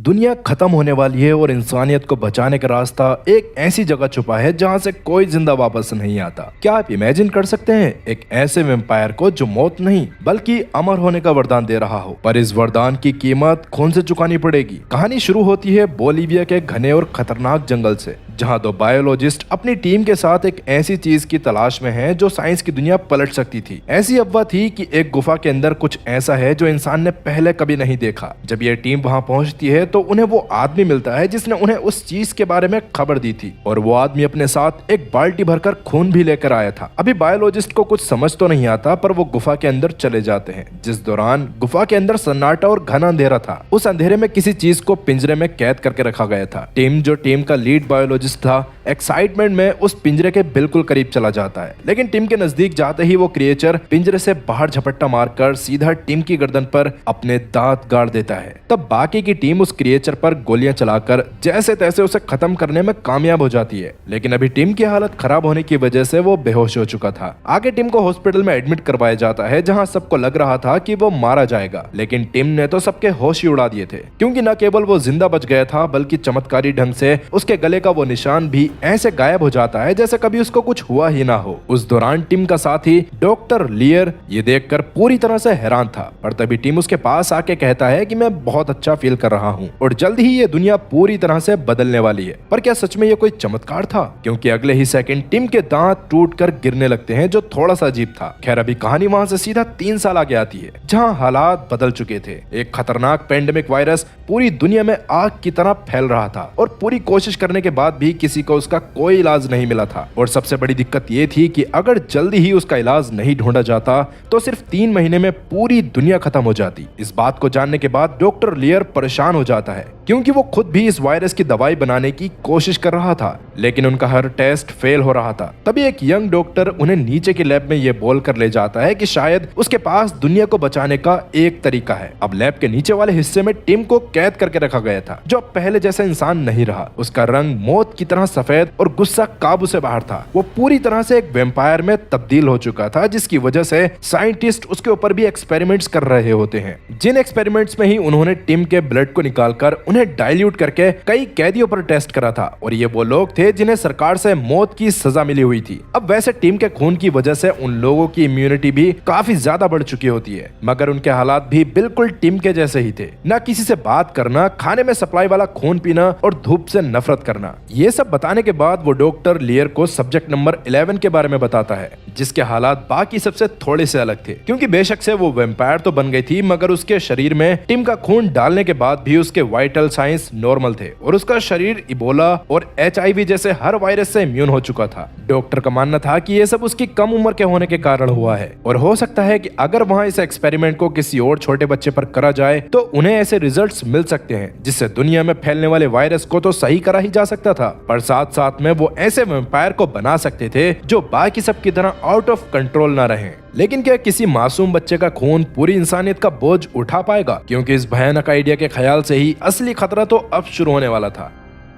दुनिया खत्म होने वाली है और इंसानियत को बचाने का रास्ता एक ऐसी जगह छुपा है जहां से कोई जिंदा वापस नहीं आता। क्या आप इमेजिन कर सकते हैं एक ऐसे वेम्पायर को जो मौत नहीं बल्कि अमर होने का वरदान दे रहा हो, पर इस वरदान की कीमत खून से चुकानी पड़ेगी। कहानी शुरू होती है बोलीविया के घने और खतरनाक जंगल से, जहां दो बायोलॉजिस्ट अपनी टीम के साथ एक ऐसी चीज की तलाश में हैं जो साइंस की दुनिया पलट सकती थी। ऐसी अफवाह थी कि एक गुफा के अंदर कुछ ऐसा है जो इंसान ने पहले कभी नहीं देखा। जब ये टीम वहां पहुंचती है तो उन्हें वो आदमी मिलता है जिसने उन्हें उस चीज के बारे में खबर दी थी, और वो आदमी अपने साथ एक बाल्टी भरकर खून भी लेकर आया था। अभी बायोलॉजिस्ट को कुछ समझ तो नहीं आता, पर वो गुफा के अंदर चले जाते हैं, जिस दौरान गुफा के अंदर सन्नाटा और घना अंधेरा था। उस अंधेरे में किसी चीज को पिंजरे में कैद करके रखा गया था। टीम का लीड बायोलॉजिस्ट था, एक्साइटमेंट में उस पिंजरे के बिल्कुल करीब चला जाता है, लेकिन टिम के नजदीक जाते ही वो क्रिएचर पिंजरे से बाहर झपट्टा मारकर सीधा टिम की गर्दन पर अपने दांत गाड़ देता है। तब बाकी की टीम उस क्रिएचर पर गोलियां चलाकर जैसे तैसे उसे खत्म करने में कामयाब हो जाती है, लेकिन अभी टिम की हालत खराब होने की वजह से वो बेहोश हो चुका था। आगे टिम को हॉस्पिटल में एडमिट करवाया जाता है, जहां सबको लग रहा था कि वो मारा जाएगा, लेकिन टिम ने तो सबके होश ही उड़ा दिए थे, क्योंकि न केवल वो जिंदा बच गया था बल्कि चमत्कारी ढंग से उसके गले का वो निशान भी ऐसे गायब हो जाता है जैसे कभी उसको कुछ हुआ ही ना हो। उस दौरान टिम का साथी डॉक्टर लियर ये देखकर पूरी तरह से हैरान था, पर तभी टिम उसके पास आके कहता है कि मैं बहुत अच्छा फील कर रहा हूँ और जल्द ही ये दुनिया पूरी तरह से बदलने वाली है। पर क्या सच में ये कोई चमत्कार था? क्योंकि अगले ही सेकंड टिम के दांत टूटकर गिरने लगते हैं, जो थोड़ा सा अजीब था। खैर, अभी कहानी वहां से सीधा 3 साल आगे आती है, जहां हालात बदल चुके थे। एक खतरनाक पेंडेमिक वायरस पूरी दुनिया में आग की तरह फैल रहा था, और पूरी कोशिश करने के बाद भी किसी को उसका कोई इलाज नहीं मिला था। और सबसे बड़ी दिक्कत ये थी कि अगर जल्दी ही उसका इलाज नहीं ढूंढा जाता तो सिर्फ 3 महीने में पूरी दुनिया खत्म हो जाती। इस बात को जानने के बाद डॉक्टर लियर परेशान हो जाता है, क्योंकि वो खुद भी इस वायरस की दवाई बनाने की कोशिश कर रहा था, लेकिन उनका हर टेस्ट फेल हो रहा था। तभी एक यंग डॉक्टर उन्हें नीचे के लैब में ये बोलकर ले जाता है कि शायद उसके पास दुनिया को बचाने का एक तरीका है। अब लैब के नीचे वाले हिस्से में टिम को कैद करके रखा गया था, जो पहले जैसा इंसान नहीं रहा। उसका रंग मौत की तरह सफेद और गुस्सा काबू से बाहर था। वो पूरी तरह से एक वेम्पायर में तब्दील हो चुका था, जिसकी वजह से साइंटिस्ट उसके ऊपर भी एक्सपेरिमेंट्स कर रहे होते हैं, जिन एक्सपेरिमेंट्स में ही उन्होंने टिम के ब्लड को निकालकर उन्हें डाइल्यूट करके कई कैदियों पर टेस्ट करा था, और ये वो लोग थे जिन्हें सरकार से मौत की सजा मिली हुई थी। अब वैसे टिम के खून की वजह से उन लोगों की इम्यूनिटी भी काफी ज्यादा बढ़ चुकी होती है, मगर उनके हालात भी बिल्कुल टिम के जैसे ही थे। न किसी से बात करना, खाने में सप्लाई वाला खून पीना और धूप से नफरत करना। ये सब बताने के बाद वो डॉक्टर लियर को सब्जेक्ट नंबर 11 के बारे में बताता है, जिसके हालात बाकी सबसे थोड़े से अलग थे, क्योंकि बेशक से वो वेम्पायर तो बन गई थी, मगर उसके शरीर में टिम का खून डालने के बाद भी उसके वाइटल साइंस नॉर्मल थे, और उसका शरीर इबोला और HIV जैसे हर वायरस से इम्यून हो चुका था। डॉक्टर का मानना था कि ये सब उसकी कम उम्र के होने के कारण हुआ है, और हो सकता है कि अगर वहाँ इस एक्सपेरिमेंट को किसी और छोटे बच्चे पर करा जाए तो उन्हें ऐसे रिजल्ट्स मिल सकते हैं, जिससे दुनिया में फैलने वाले वायरस को तो सही करा ही जा सकता था, पर साथ साथ में वो ऐसे वेम्पायर को बना सकते थे जो बाकी सब की तरह आउट ऑफ कंट्रोल ना रहें। लेकिन क्या किसी मासूम बच्चे का खून पूरी इंसानियत का बोझ उठा पाएगा? क्योंकि इस भयानक आइडिया के ख्याल से ही असली खतरा तो अब शुरू होने वाला था।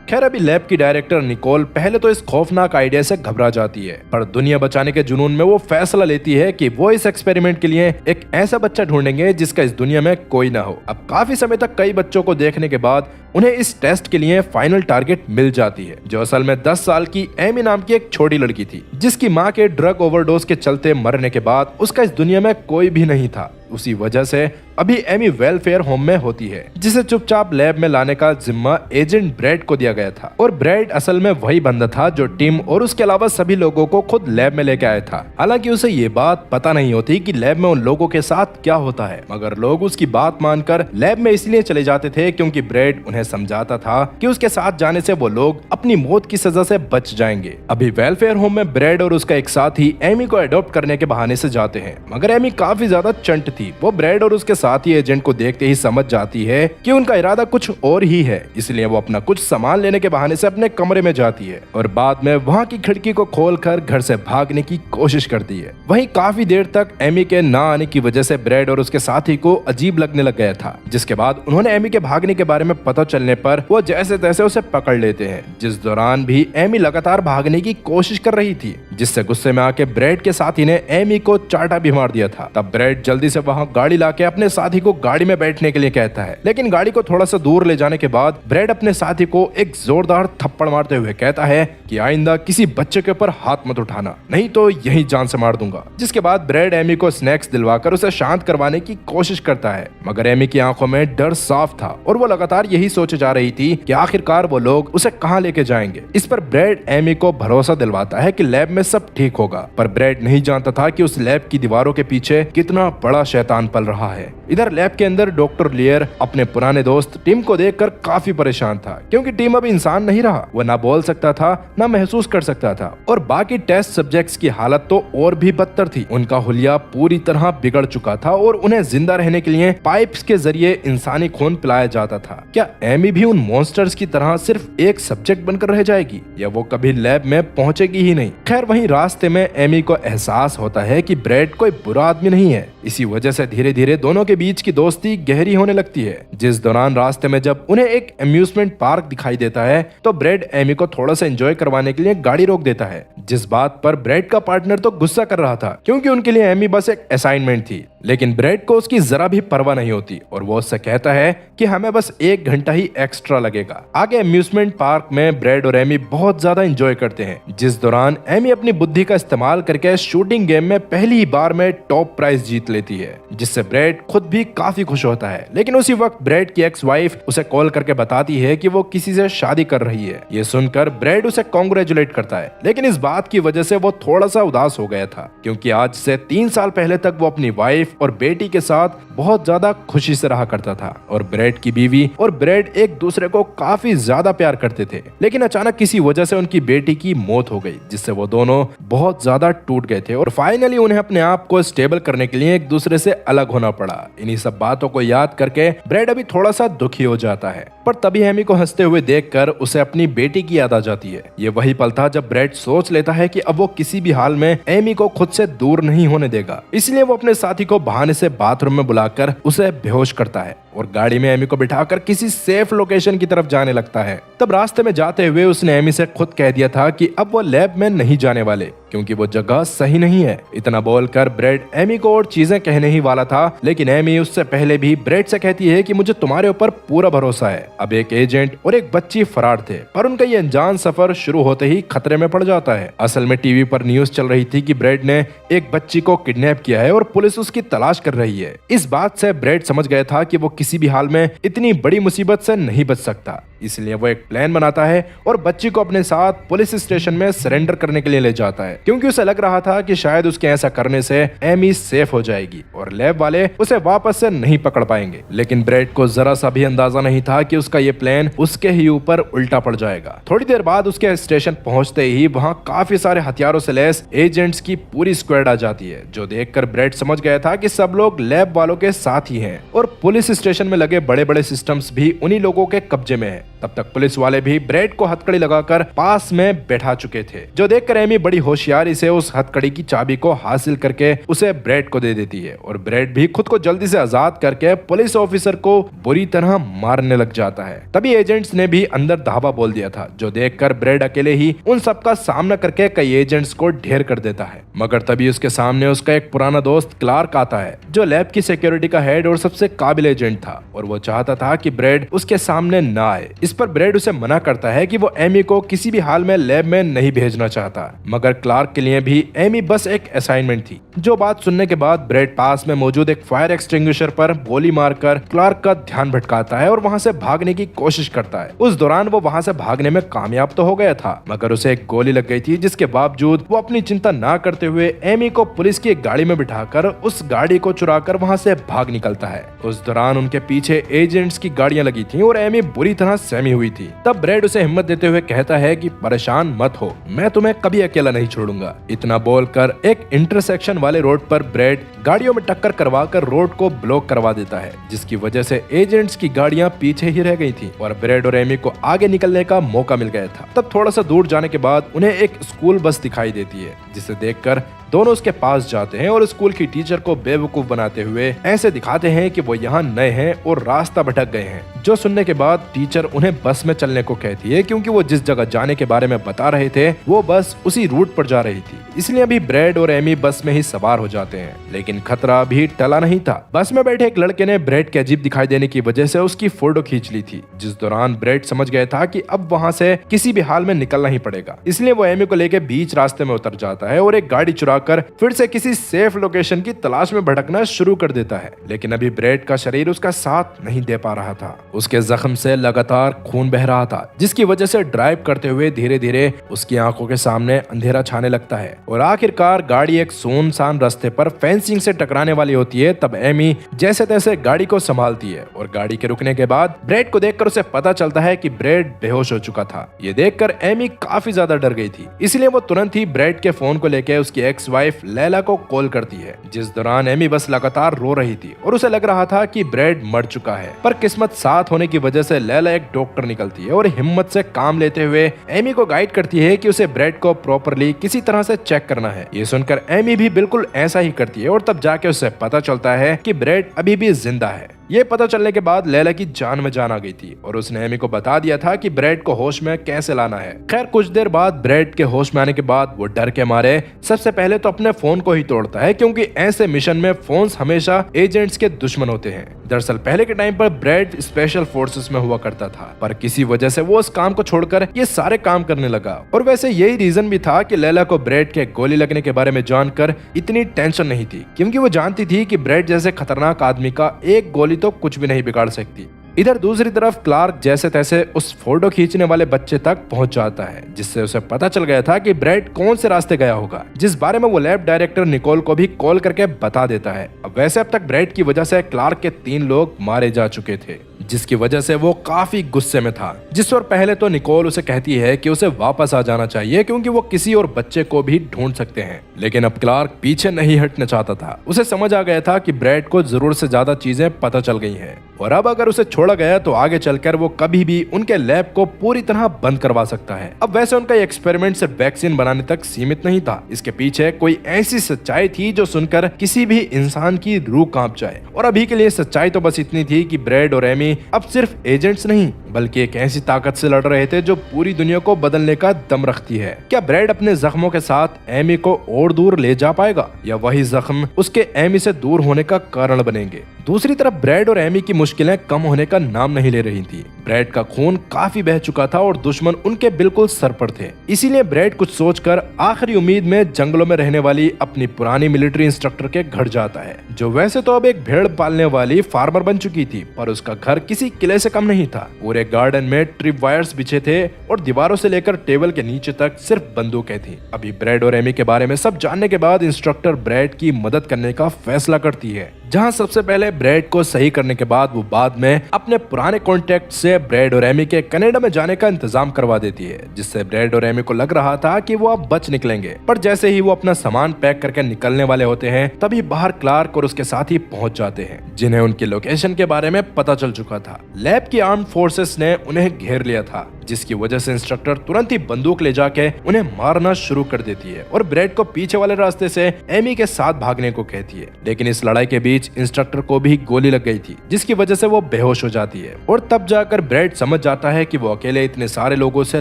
खैर, अभी लैब की डायरेक्टर निकोल पहले तो इस खौफनाक आइडिया से घबरा जाती है, पर दुनिया बचाने के जुनून में वो फैसला लेती है कि वो इस एक्सपेरिमेंट के लिए एक ऐसा बच्चा ढूंढेंगे जिसका इस दुनिया में कोई ना हो। अब काफी समय तक कई बच्चों को देखने के बाद उन्हें इस टेस्ट के लिए फाइनल टारगेट मिल जाती है, जो असल में 10 साल की एमी नाम की एक छोटी लड़की थी, जिसकी माँ के ड्रग ओवरडोज के चलते मरने के बाद उसका इस दुनिया में कोई भी नहीं था। उसी वजह से अभी एमी वेलफेयर होम में होती है, जिसे चुपचाप लैब में लाने का जिम्मा एजेंट ब्रैड को दिया गया था, और ब्रैड असल में वही बंदा था जो टिम और उसके अलावा सभी लोगों को खुद लैब में लेके आया था। हालांकि उसे ये बात पता नहीं होती कि लैब में उन लोगों के साथ क्या होता है, मगर लोग उसकी बात मानकर लैब में इसलिए चले जाते थे क्योंकि ब्रैड उन्हें समझाता था कि उसके साथ जाने से वो लोग अपनी मौत की सजा से बच जाएंगे। अभी वेलफेयर होम में ब्रैड और उसका एक साथी एमी को अडॉप्ट करने के बहाने से जाते हैं, मगर एमी काफी ज्यादा चंट थी। वो ब्रैड और उसके साथी एजेंट को देखते ही समझ जाती है कि उनका इरादा कुछ और ही है, इसलिए वो अपना कुछ सामान लेने के बहाने से अपने कमरे में जाती है, और बाद में वहाँ की खिड़की को खोलकर घर से भागने की कोशिश करती है। वहीं काफी देर तक एमी के ना आने की वजह से ब्रैड और उसके साथी को अजीब लगने लग गया था, जिसके बाद उन्होंने एमी के भागने के बारे में पता चलने पर वो जैसे तैसे उसे पकड़ लेते हैं, जिस दौरान भी एमी लगातार भागने की कोशिश कर रही थी, जिससे गुस्से में आके ब्रैड के साथी ने एमी को चाटा भी मार दिया था। तब ब्रैड जल्दी से वहाँ गाड़ी लाके अपने साथी को गाड़ी में बैठने के लिए कहता है, लेकिन गाड़ी को थोड़ा सा दूर ले जाने के बाद ब्रैड अपने साथी को एक जोरदार थप्पड़ मारते हुए कहता है कि आइंदा किसी बच्चे के ऊपर हाथ मत उठाना, नहीं तो यही जान से मार दूंगा। जिसके बाद ब्रैड एमी को स्नैक्स दिलवाकर उसे शांत करवाने की कोशिश करता है, मगर एमी की आंखों में डर साफ था और वो लगातार यही सोचे जा रही थी कि आखिरकार वो लोग उसे कहां लेके जाएंगे। इस पर ब्रैड एमी को भरोसा दिलवाता है कि लैब में सब ठीक होगा, पर ब्रैड नहीं जानता था कि उस लैब की दीवारों के पीछे कितना बड़ा शैतान पल रहा है। इधर लैब के अंदर डॉक्टर लियर अपने पुराने दोस्त टिम को देखकर काफी परेशान था, क्योंकि टिम अब इंसान नहीं रहा। वो ना बोल सकता था ना महसूस कर सकता था, और बाकी टेस्ट सब्जेक्ट्स की हालत तो और भी बदतर थी। उनका हुलिया पूरी तरह बिगड़ चुका था और उन्हें जिंदा रहने के लिए पाइप्स के जरिए इंसानी खून पिलाया जाता था। क्या एमी भी उन मॉन्स्टर्स की तरह सिर्फ एक सब्जेक्ट बनकर रह जाएगी, या वो कभी लैब में पहुंचेगी ही नहीं? खैर, वहीं रास्ते में एमी को एहसास होता है कि ब्रैड कोई बुरा आदमी नहीं है। इसी वजह से धीरे धीरे दोनों के बीच की दोस्ती गहरी होने लगती है। जिस दौरान रास्ते में जब उन्हें एक अम्यूजमेंट पार्क दिखाई देता है तो ब्रैड एमी को थोड़ा सा एंजॉय करवाने के लिए गाड़ी रोक देता है, जिस बात पर ब्रैड का पार्टनर तो गुस्सा कर रहा था, क्योंकि उनके लिए एमी बस एक असाइनमेंट थी। लेकिन ब्रैड को उसकी जरा भी परवाह नहीं होती और वो उससे कहता है कि हमें बस 1 घंटा ही एक्स्ट्रा लगेगा। आगे अम्यूजमेंट पार्क में ब्रैड और एमी बहुत ज्यादा एंजॉय करते हैं, जिस दौरान एमी अपनी बुद्धि का इस्तेमाल करके शूटिंग गेम में पहली बार में टॉप प्राइज जीत लेती है, जिससे ब्रैड खुद भी काफी खुश होता है। लेकिन उसी वक्त ब्रैड की एक्स वाइफ उसे कॉल करके बताती है कि वो किसी से शादी कर रही है। ये सुनकर ब्रैड उसे कॉन्ग्रेचुलेट करता है, लेकिन इस बात की वजह से वो थोड़ा सा उदास हो गया था, क्योंकि आज से 3 साल पहले तक वो अपनी वाइफ और बेटी के साथ बहुत ज्यादा खुशी से रहा करता था, और ब्रैड की बीवी और ब्रैड एक दूसरे को काफी ज्यादा प्यार करते थे। लेकिन अचानक किसी वजह से उनकी बेटी की मौत हो गई, जिससे वो दोनों बहुत ज्यादा टूट गए थे और फाइनली उन्हें अपने आप को स्टेबल करने के लिए एक दूसरे से अलग होना पड़ा। इन्हीं सब बातों को याद करके ब्रैड अभी थोड़ा सा दुखी हो जाता है, पर तभी एमी को हंसते हुए देखकर उसे अपनी बेटी की याद आ जाती है। ये वही पल था जब ब्रैड सोच लेता है कि अब वो किसी भी हाल में एमी को खुद से दूर नहीं होने देगा। इसलिए वो अपने साथी को बहाने से बाथरूम में बुलाकर उसे बेहोश करता है और गाड़ी में एमी को बिठाकर किसी सेफ लोकेशन की तरफ जाने लगता है। तब रास्ते में जाते हुए उसने एमी से खुद कह दिया था कि अब वो लैब में नहीं जाने वाले, क्योंकि वो जगह सही नहीं है। इतना बोलकर ब्रैड एमी को और चीजें कहने ही वाला था, लेकिन एमी उससे पहले भी ब्रैड से कहती है कि मुझे तुम्हारे ऊपर पूरा भरोसा है। अब एक एजेंट और एक बच्ची फरार थे, पर उनका ये अनजान सफर शुरू होते ही खतरे में पड़ जाता है। असल में टीवी पर न्यूज चल रही थी कि ब्रैड ने एक बच्ची को किडनैप किया है और पुलिस उसकी तलाश कर रही है। इस बात से ब्रैड समझ गया था कि वो किसी भी हाल में इतनी बड़ी मुसीबत से नहीं बच सकता। इसलिए वो एक प्लान बनाता है और बच्ची को अपने साथ पुलिस स्टेशन में सरेंडर करने के लिए ले जाता है, क्योंकि उसे लग रहा था कि शायद उसके ऐसा करने से एमी सेफ हो जाएगी और लैब वाले उसे वापस से नहीं पकड़ पाएंगे। लेकिन ब्रैड को जरा सा भी अंदाजा नहीं था कि उसका ये प्लान उसके ही ऊपर उल्टा पड़ जाएगा। थोड़ी देर बाद उसके स्टेशन पहुंचते ही वहां काफी सारे हथियारों से लैस एजेंट्स की पूरी स्क्वाड आ जाती है, जो देखकर ब्रैड समझ गया था कि सब लोग लैब वालों के साथ ही हैं और पुलिस स्टेशन में लगे बड़े बड़े सिस्टम्स भी उन्हीं लोगों के कब्जे में है। तब तक पुलिस वाले भी ब्रैड को हथकड़ी लगाकर पास में बैठा चुके थे, जो देखकर एमी बड़ी होशियारी से उस हथकड़ी की चाबी को हासिल करके उसे ब्रैड को दे देती है और ब्रैड भी खुद को जल्दी से आजाद करके पुलिस ऑफिसर को बुरी तरह मारने लग जाता है। तभी एजेंट्स ने भी अंदर धावा बोल दिया था, जो देखकर ब्रैड अकेले ही उन सबका सामना करके कई एजेंट्स को ढेर कर देता है। मगर तभी उसके सामने उसका एक पुराना दोस्त क्लार्क आता है, जो लैब की सिक्योरिटी का हेड और सबसे काबिल एजेंट था, और वो चाहता था कि ब्रैड उसके सामने ना आए। इस पर ब्रैड उसे मना करता है कि वो एमी को किसी भी हाल में लैब में नहीं भेजना चाहता, मगर क्लार्क के लिए भी एमी बस एक असाइनमेंट थी। जो बात सुनने के बाद ब्रैड पास में मौजूद एक फायर एक्सटिंग्विशर पर गोली मारकर क्लार्क का ध्यान भटकाता है और वहां से भागने की कोशिश करता है। उस दौरान वो वहां से भागने में कामयाब तो हो गया था, मगर उसे एक गोली लग गई थी, जिसके बावजूद वो अपनी चिंता ना करते हुए एमी को पुलिस की एक गाड़ी में बिठाकर उस गाड़ी को चुराकर वहां से भाग निकलता है। उस दौरान उनके पीछे एजेंट्स की गाड़ियां लगी थी और एमी बुरी तरह सहमी हुई थी। तब ब्रैड उसे हिम्मत देते हुए कहता है कि परेशान मत हो, मैं तुम्हें कभी अकेला नहीं छोड़ूंगा। इतना बोलकर एक इंटरसेक्शन वाले रोड पर ब्रैड गाड़ियों में टक्कर करवाकर रोड को ब्लॉक करवा देता है, जिसकी वजह से एजेंट्स की गाड़ियां पीछे ही रह गई थी और ब्रैड और एमी को आगे निकलने का मौका मिल गया था। तब थोड़ा सा दूर जाने के बाद उन्हें एक स्कूल बस दिखाई देती है, जिसे देखकर दोनों उसके पास जाते हैं और स्कूल की टीचर को बेवकूफ बनाते हुए ऐसे दिखाते हैं कि वो यहाँ नए हैं और रास्ता भटक गए हैं। जो सुनने के बाद टीचर उन्हें बस में चलने को कहती है, क्योंकि वो जिस जगह जाने के बारे में बता रहे थे वो बस उसी रूट पर जा रही थी। इसलिए अभी ब्रैड और एमी बस में ही सवार हो जाते हैं, लेकिन खतरा अभी टला नहीं था। बस में बैठे एक लड़के ने ब्रैड के अजीब दिखाई देने की वजह से उसकी फोटो खींच ली थी, जिस दौरान ब्रैड समझ गया था कि अब वहाँ से किसी भी हाल में निकलना ही पड़ेगा। इसलिए वो एमी को लेकर बीच रास्ते में उतर जाता है और एक गाड़ी चुराकर फिर से किसी सेफ लोकेशन की तलाश में भटकना शुरू कर देता है। लेकिन अभी ब्रैड का शरीर उसका साथ नहीं दे पा रहा था। उसके जख्म से लगातार खून बह रहा था, जिसकी वजह से ड्राइव करते हुए धीरे धीरे उसकी आंखों के सामने अंधेरा छाने लगता है और आखिरकार गाड़ी एक सुनसान रास्ते पर फेंसिंग से टकराने वाली होती है। तब एमी जैसे तैसे गाड़ी को संभालती है और गाड़ी के रुकने के बाद ब्रैड को देखकर उसे पता चलता है कि ब्रैड बेहोश हो चुका था। ये देखकर एमी काफी ज्यादा डर गई थी, इसलिए वो तुरंत ही ब्रैड के फोन को लेकर उसकी एक्स वाइफ लैला को कॉल करती है, जिस दौरान एमी बस लगातार रो रही थी और उसे लग रहा था कि ब्रैड मर चुका है। पर किस्मत साथ होने की वजह से लैला एक डॉक्टर निकलती है और हिम्मत से काम लेते हुए एमी को गाइड करती है कि उसे ब्रैड को प्रॉपरली किसी तरह से चेक करना है। ये सुनकर एमी भी बिल्कुल ऐसा ही करती है और तब जाके उसे पता चलता है कि ब्रैड अभी भी जिंदा है। ये पता चलने के बाद लैला की जान में जान आ गई थी और उसने एमी को बता दिया था कि ब्रैड को होश में कैसे लाना है। खैर कुछ देर बाद ब्रैड के होश में आने के बाद वो डर के मारे सबसे पहले तो अपने फोन को ही तोड़ता है, क्योंकि ऐसे मिशन में फोन्स हमेशा एजेंट्स के दुश्मन होते हैं। दरअसल पहले के टाइम पर ब्रैड स्पेशल फोर्सेस में हुआ करता था, पर किसी वजह से वो उस काम को छोड़कर ये सारे काम करने लगा। और वैसे यही रीजन भी था कि लैला को ब्रैड के गोली लगने के बारे में जानकर इतनी टेंशन नहीं थी, क्योंकि वो जानती थी कि ब्रैड जैसे खतरनाक आदमी का एक गोली तो कुछ भी नहीं बिगाड़ सकती। इधर दूसरी तरफ क्लार्क जैसे तैसे उस फोटो खींचने वाले बच्चे तक पहुंच जाता है, जिससे उसे पता चल गया था कि ब्रैड कौन से रास्ते गया होगा, जिस बारे में वो लैब डायरेक्टर निकोल को भी कॉल करके बता देता है। अब वैसे अब तक ब्रैड की वजह से क्लार्क के 3 लोग मारे जा चुके थे, जिसकी वजह से वो काफी गुस्से में था। जिस और पहले तो निकोल उसे कहती है कि उसे वापस आ जाना चाहिए, क्योंकि वो किसी और बच्चे को भी ढूंढ सकते हैं। लेकिन अब क्लार्क पीछे नहीं हटना चाहता था। उसे समझ आ गया था कि ब्रैड को जरूरत से ज्यादा चीजें पता चल गई हैं और अब अगर उसे छोड़ा गया तो आगे चलकर वो कभी भी उनके लैब को पूरी तरह बंद करवा सकता है। अब वैसे उनका एक्सपेरिमेंट सिर्फ वैक्सीन बनाने तक सीमित नहीं था, इसके पीछे कोई ऐसी सच्चाई थी जो सुनकर किसी भी इंसान की रूह कांप जाए। और अभी के लिए सच्चाई तो बस इतनी थी कि ब्रैड और एमी अब सिर्फ एजेंट्स नहीं बल्कि एक ऐसी ताकत से लड़ रहे थे जो पूरी दुनिया को बदलने का दम रखती है। क्या ब्रैड अपने जख्मों के साथ एमी को और दूर ले जा पाएगा, या वही जख्म उसके एमी से दूर होने का कारण बनेंगे? दूसरी तरफ ब्रैड और एमी की मुश्किलें कम होने का नाम नहीं ले रही थी। ब्रैड का खून काफी बह चुका था और दुश्मन उनके बिल्कुल सर पर थे। इसीलिए ब्रैड कुछ सोचकर आखिरी उम्मीद में जंगलों में रहने वाली अपनी पुरानी मिलिट्री इंस्ट्रक्टर के घर जाता है, जो वैसे तो अब एक भेड़ पालने वाली फार्मर बन चुकी थी, पर उसका घर किसी किले से कम नहीं था। पूरे गार्डन में ट्रिप वायर्स बिछे थे और दीवारों से लेकर टेबल के नीचे तक सिर्फ बंदूकें थी। अभी ब्रैड और एमी के बारे में सब जानने के बाद इंस्ट्रक्टर ब्रैड की मदद करने का फैसला करती है, जहां सबसे पहले ब्रैड को सही करने के बाद वो बाद में अपने पुराने कॉन्टेक्ट से ब्रैड और एमी के कनाडा में जाने का इंतजाम करवा देती है, जिससे ब्रैड और एमी को लग रहा था कि वो अब बच निकलेंगे। पर जैसे ही वो अपना सामान पैक करके निकलने वाले होते हैं, तभी बाहर क्लार्क और उसके साथी पहुंच जाते हैं, जिन्हें उनकी लोकेशन के बारे में पता चल चुका था। लैब की आर्म्ड फोर्सेस ने उन्हें घेर लिया था, जिसकी वजह से इंस्ट्रक्टर तुरंत ही बंदूक ले जाके उन्हें मारना शुरू कर देती है और ब्रैड को पीछे वाले रास्ते से एमी के साथ भागने को कहती है। लेकिन इस लड़ाई के बीच इंस्ट्रक्टर को भी गोली लग गई थी, जिसकी वजह से वो बेहोश हो जाती है और तब जाकर ब्रैड समझ जाता है कि वो अकेले इतने सारे लोगों से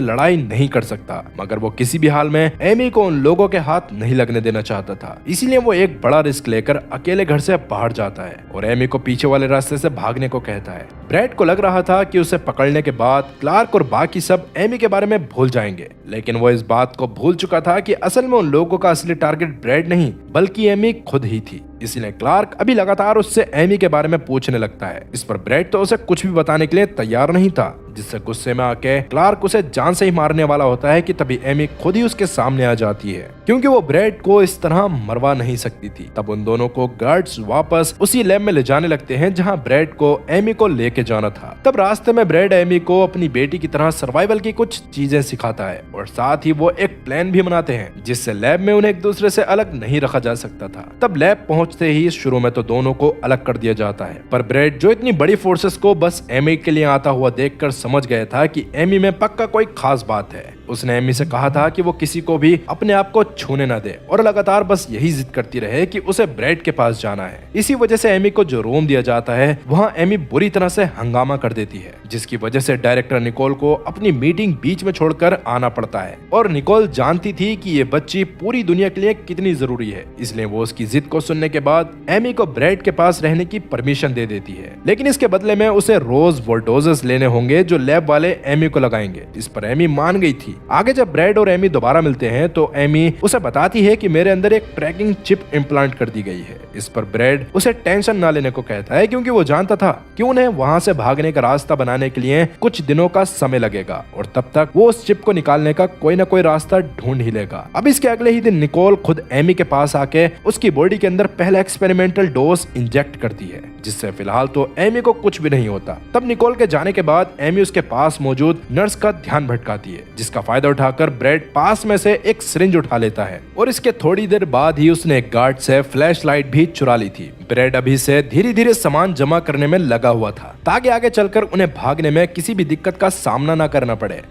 लड़ाई नहीं कर सकता, मगर वो किसी भी हाल में एमी को उन लोगों के हाथ नहीं लगने देना चाहता था। इसीलिए वो एक बड़ा रिस्क लेकर अकेले घर से बाहर जाता है और एमी को पीछे वाले रास्ते से भागने को कहता है। ब्रैड को लग रहा था कि उसे पकड़ने के बाद क्लार्क और बाकी सब एमी के बारे में भूल जाएंगे, लेकिन वो इस बात को भूल चुका था कि असल में उन लोगों का असली टारगेट ब्रैड नहीं बल्कि एमी खुद ही थी। इसलिए क्लार्क अभी लगातार उससे एमी के बारे में पूछने लगता है। इस पर ब्रैड तो उसे कुछ भी बताने के लिए तैयार नहीं था, जिससे गुस्से में आके क्लार्क उसे जान से ही मारने वाला होता है कि तभी एमी खुद ही उसके सामने आ जाती है, क्योंकि वो ब्रैड को इस तरह मरवा नहीं सकती थी। तब उन दोनों को गार्ड्स वापस उसी लैब में ले जाने लगते हैं जहां ब्रैड को एमी को लेके जाना था। तब रास्ते में ब्रैड एमी को अपनी बेटी की तरह सर्वाइवल की कुछ चीजें सिखाता है और साथ ही वो एक प्लान भी बनाते हैं, जिससे लैब में उन्हें एक दूसरे से अलग नहीं रखा जा सकता था। तब लैब पहुंचते ही शुरू में तो दोनों को अलग कर दिया जाता है, पर ब्रैड जो इतनी बड़ी फोर्सेस को बस एमी के लिए आता हुआ देखकर समझ गया था कि एमी में पक्का कोई खास बात है। उसने एमी से कहा था कि वो किसी को भी अपने आप को छूने न दे और लगातार बस यही जिद करती रहे कि उसे ब्रैड के पास जाना है। इसी वजह से एमी को जो रूम दिया जाता है वहाँ एमी बुरी तरह से हंगामा कर देती है, जिसकी वजह से डायरेक्टर निकोल को अपनी मीटिंग बीच में छोड़कर आना पड़ता है। और निकोल जानती थी कि ये बच्ची पूरी दुनिया के लिए कितनी जरूरी है, इसलिए वो उसकी जिद को सुनने के बाद एमी को ब्रैड के पास रहने की परमिशन दे देती है। लेकिन इसके बदले में उसे रोज वो डोजेस लेने होंगे जो लैब वाले एमी को लगाएंगे। इस पर एमी मान गई थी। आगे जब ब्रैड और एमी दोबारा मिलते हैं तो एमी उसे बताती है कि मेरे अंदर एक ट्रैकिंग चिप इम्प्लांट कर दी गई है। इस पर ब्रैड उसे टेंशन ना लेने को कहता है, क्योंकि वो जानता था कि उन्हें वहां से भागने का रास्ता बनाने के लिए कुछ दिनों का समय लगेगा और तब तक वो उस चिप को निकालने का कोई ना कोई रास्ता ढूंढ ही लेगा। अब इसके अगले ही दिन निकोल खुद एमी के पास आके उसकी बॉडी के अंदर पहला एक्सपेरिमेंटल डोज इंजेक्ट करती है, जिससे फिलहाल तो एमी को कुछ भी नहीं होता। तब निकोल के जाने के बाद एमी उसके पास मौजूद नर्स का ध्यान भटकाती है, जिसका फायदा उठाकर ब्रैड पास में से एक सिरिंज उठा लेता है और इसके थोड़ी देर बाद ही उसने एक गार्ड से फ्लैश लाइट भी चुरा ली थी। ब्रैड अभी से धीरे धीरे सामान जमा करने में लगा हुआ था ताकि आगे चलकर उन्हें भागने में किसी भी दिक्कत का सामना न करना पड़े।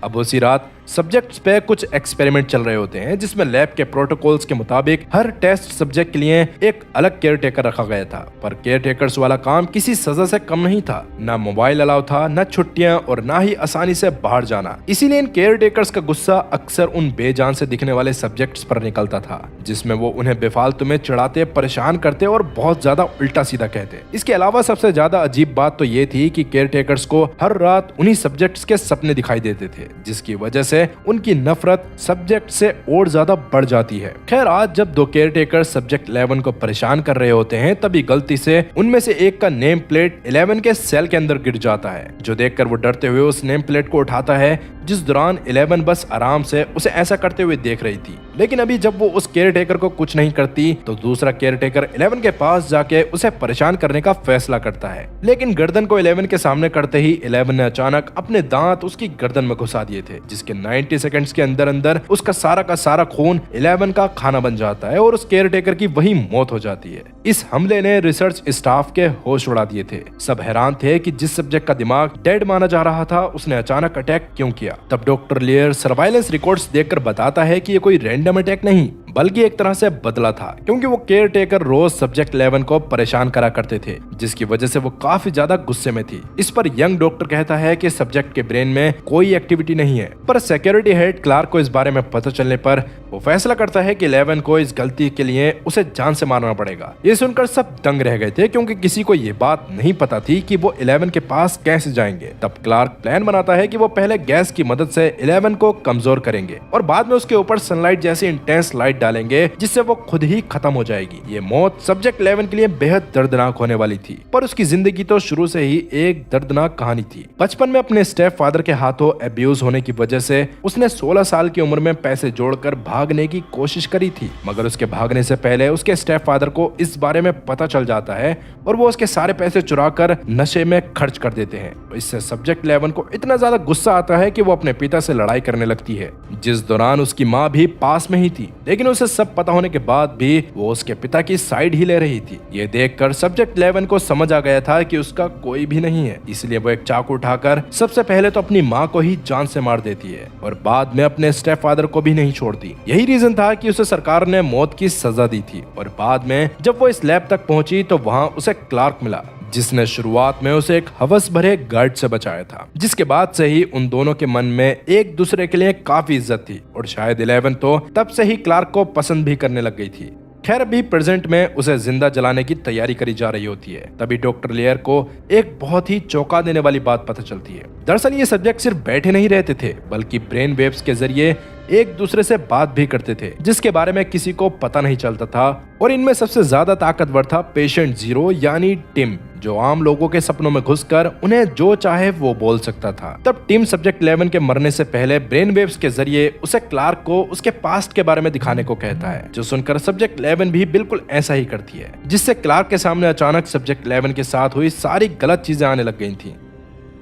अब उसी रात सब्जेक्ट्स पे कुछ एक्सपेरिमेंट चल रहे होते हैं, जिसमें लैब के प्रोटोकॉल्स के मुताबिक हर टेस्ट सब्जेक्ट के लिए एक अलग केयर टेकर रखा गया था। पर केयर टेकर्स वाला काम किसी सजा से कम नहीं था। ना मोबाइल अलाउ था, न छुट्टियां और ना ही आसानी से बाहर जाना। इसीलिए इन केयर टेकर्स का गुस्सा अक्सर उन बेजान से दिखने वाले सब्जेक्ट्स पर निकलता था, जिसमें वो उन्हें बेफालतू में चिढ़ाते, परेशान करते और बहुत ज्यादा उल्टा सीधा कहते। इसके अलावा सबसे ज्यादा अजीब बात तो ये थी कि केयर टेकर्स को हर रात उन्हीं सब्जेक्ट्स के सपने दिखाई देते थे, जिसकी वजह से उनकी नफरत सब्जेक्ट से और ज्यादा बढ़ जाती है। खैर, आज जब दो केयरटेकर सब्जेक्ट 11 को परेशान कर रहे होते हैं, तभी गलती से उनमें से एक का नेम प्लेट 11 के सेल के अंदर गिर जाता है, जो देखकर वो डरते हुए उस नेम प्लेट को उठाता है, जिस दौरान 11 बस आराम से उसे ऐसा करते हुए देख रही थी। लेकिन अभी जब वो उस केयरटेकर को कुछ नहीं करती तो दूसरा केयरटेकर 11 के पास जाके उसे परेशान करने का फैसला करता है। लेकिन गर्दन को 11 के सामने करते ही 11 ने अचानक अपने दांत उसकी गर्दन में घुसा दिए थे, जिसके 90 सेकंड्स के अंदर अंदर उसका सारा खून 11 का खाना बन जाता है और उस केयरटेकर की वही मौत हो जाती है। इस हमले ने रिसर्च स्टाफ के होश उड़ा दिए थे। सब हैरान थे कि जिस सब्जेक्ट का दिमाग डेड माना जा रहा था, उसने अचानक अटैक क्यों किया। तब डॉक्टर लेयर सर्वाइलेंस रिकॉर्ड्स देखकर बताता है कि ये कोई रैंडम अटैक नहीं, बल्कि एक तरह से बदला था, क्योंकि वो केयर टेकर रोज सब्जेक्ट 11 को परेशान करा करते थे, जिसकी वजह से वो काफी ज्यादा गुस्से में थी। इस पर यंग डॉक्टर कहता है कि सब्जेक्ट के ब्रेन में कोई एक्टिविटी नहीं है। पर सिक्योरिटी हेड क्लार्क को इस बारे में पता चलने पर वो फैसला करता है कि 11 को इस गलती के लिए उसे जान से मारना पड़ेगा। ये सुनकर सब दंग रह गए थे, क्योंकि किसी को ये बात नहीं पता थी कि वो 11 के पास कैसे जाएंगे। तब क्लार्क प्लान बनाता है कि वो पहले गैस की मदद से 11 को कमजोर करेंगे और बाद में उसके ऊपर सनलाइट जैसी इंटेंस लाइट डालेंगे, जिससे वो खुद ही खत्म हो जाएगी। ये मौत सब्जेक्ट 11 के लिए बेहद दर्दनाक होने वाली थी, पर उसकी जिंदगी तो शुरू से ही एक दर्दनाक कहानी थी। बचपन में अपने स्टेप फादर के हाथों अब्यूज होने की वजह से उसने 16 साल की उम्र में पैसे जोड़कर भागने की कोशिश करी थी, मगर उसके भागने से पहले उसके स्टेप फादर को इस बारे में पता चल जाता है और वो उसके सारे पैसे चुराकर नशे में खर्च कर देते हैं। इससे सब्जेक्ट 11 को इतना ज्यादा गुस्सा आता है कि वो अपने पिता से लड़ाई करने लगती है, जिस दौरान उसकी माँ भी पास में ही थी। लेकिन उसे सब पता होने के बाद भी वो उसके पिता की साइड ही ले रही थी। ये देखकर सब्जेक्ट 11 को समझ आ गया था कि उसका कोई भी नहीं है, इसलिए वो एक चाकू उठाकर सबसे पहले तो अपनी माँ को ही जान से मार देती है और बाद में अपने स्टेप फादर को भी नहीं छोड़ती। यही रीजन था कि उसे सरकार ने मौत की सजा दी थी। और बाद में जब वो इस लैब तक पहुंची तो वहां उसे क्लार्क मिला, जिसने शुरुआत में उसे एक हवस भरे गार्ड से बचाया था, जिसके बाद से ही उन दोनों के मन में एक दूसरे के लिए काफी इज्जत थी और शायद 11 तो तब से ही क्लार्क को पसंद भी करने लग गई थी। खैर, अभी प्रेजेंट में उसे जिंदा जलाने की तैयारी करी जा रही होती है। तभी डॉक्टर लेयर को एक बहुत ही चौंका देने वाली बात पता चलती है। दरअसल ये सब्जेक्ट सिर्फ बैठे नहीं रहते थे, बल्कि ब्रेन वेव्स के जरिए एक दूसरे से बात भी करते थे, जिसके बारे में किसी को पता नहीं चलता था। और इनमें सबसे ज्यादा ताकतवर था पेशेंट 0 यानी टिम, जो आम लोगों के सपनों में घुसकर उन्हें जो चाहे वो बोल सकता था। तब टिम सब्जेक्ट 11 के मरने से पहले ब्रेन वेव्स के जरिए उसे क्लार्क को उसके पास्ट के बारे में दिखाने को कहता है, जो सुनकर सब्जेक्ट 11 भी बिल्कुल ऐसा ही करती है, जिससे क्लार्क के सामने अचानक सब्जेक्ट 11 के साथ हुई सारी गलत चीजें आने लग गई थी।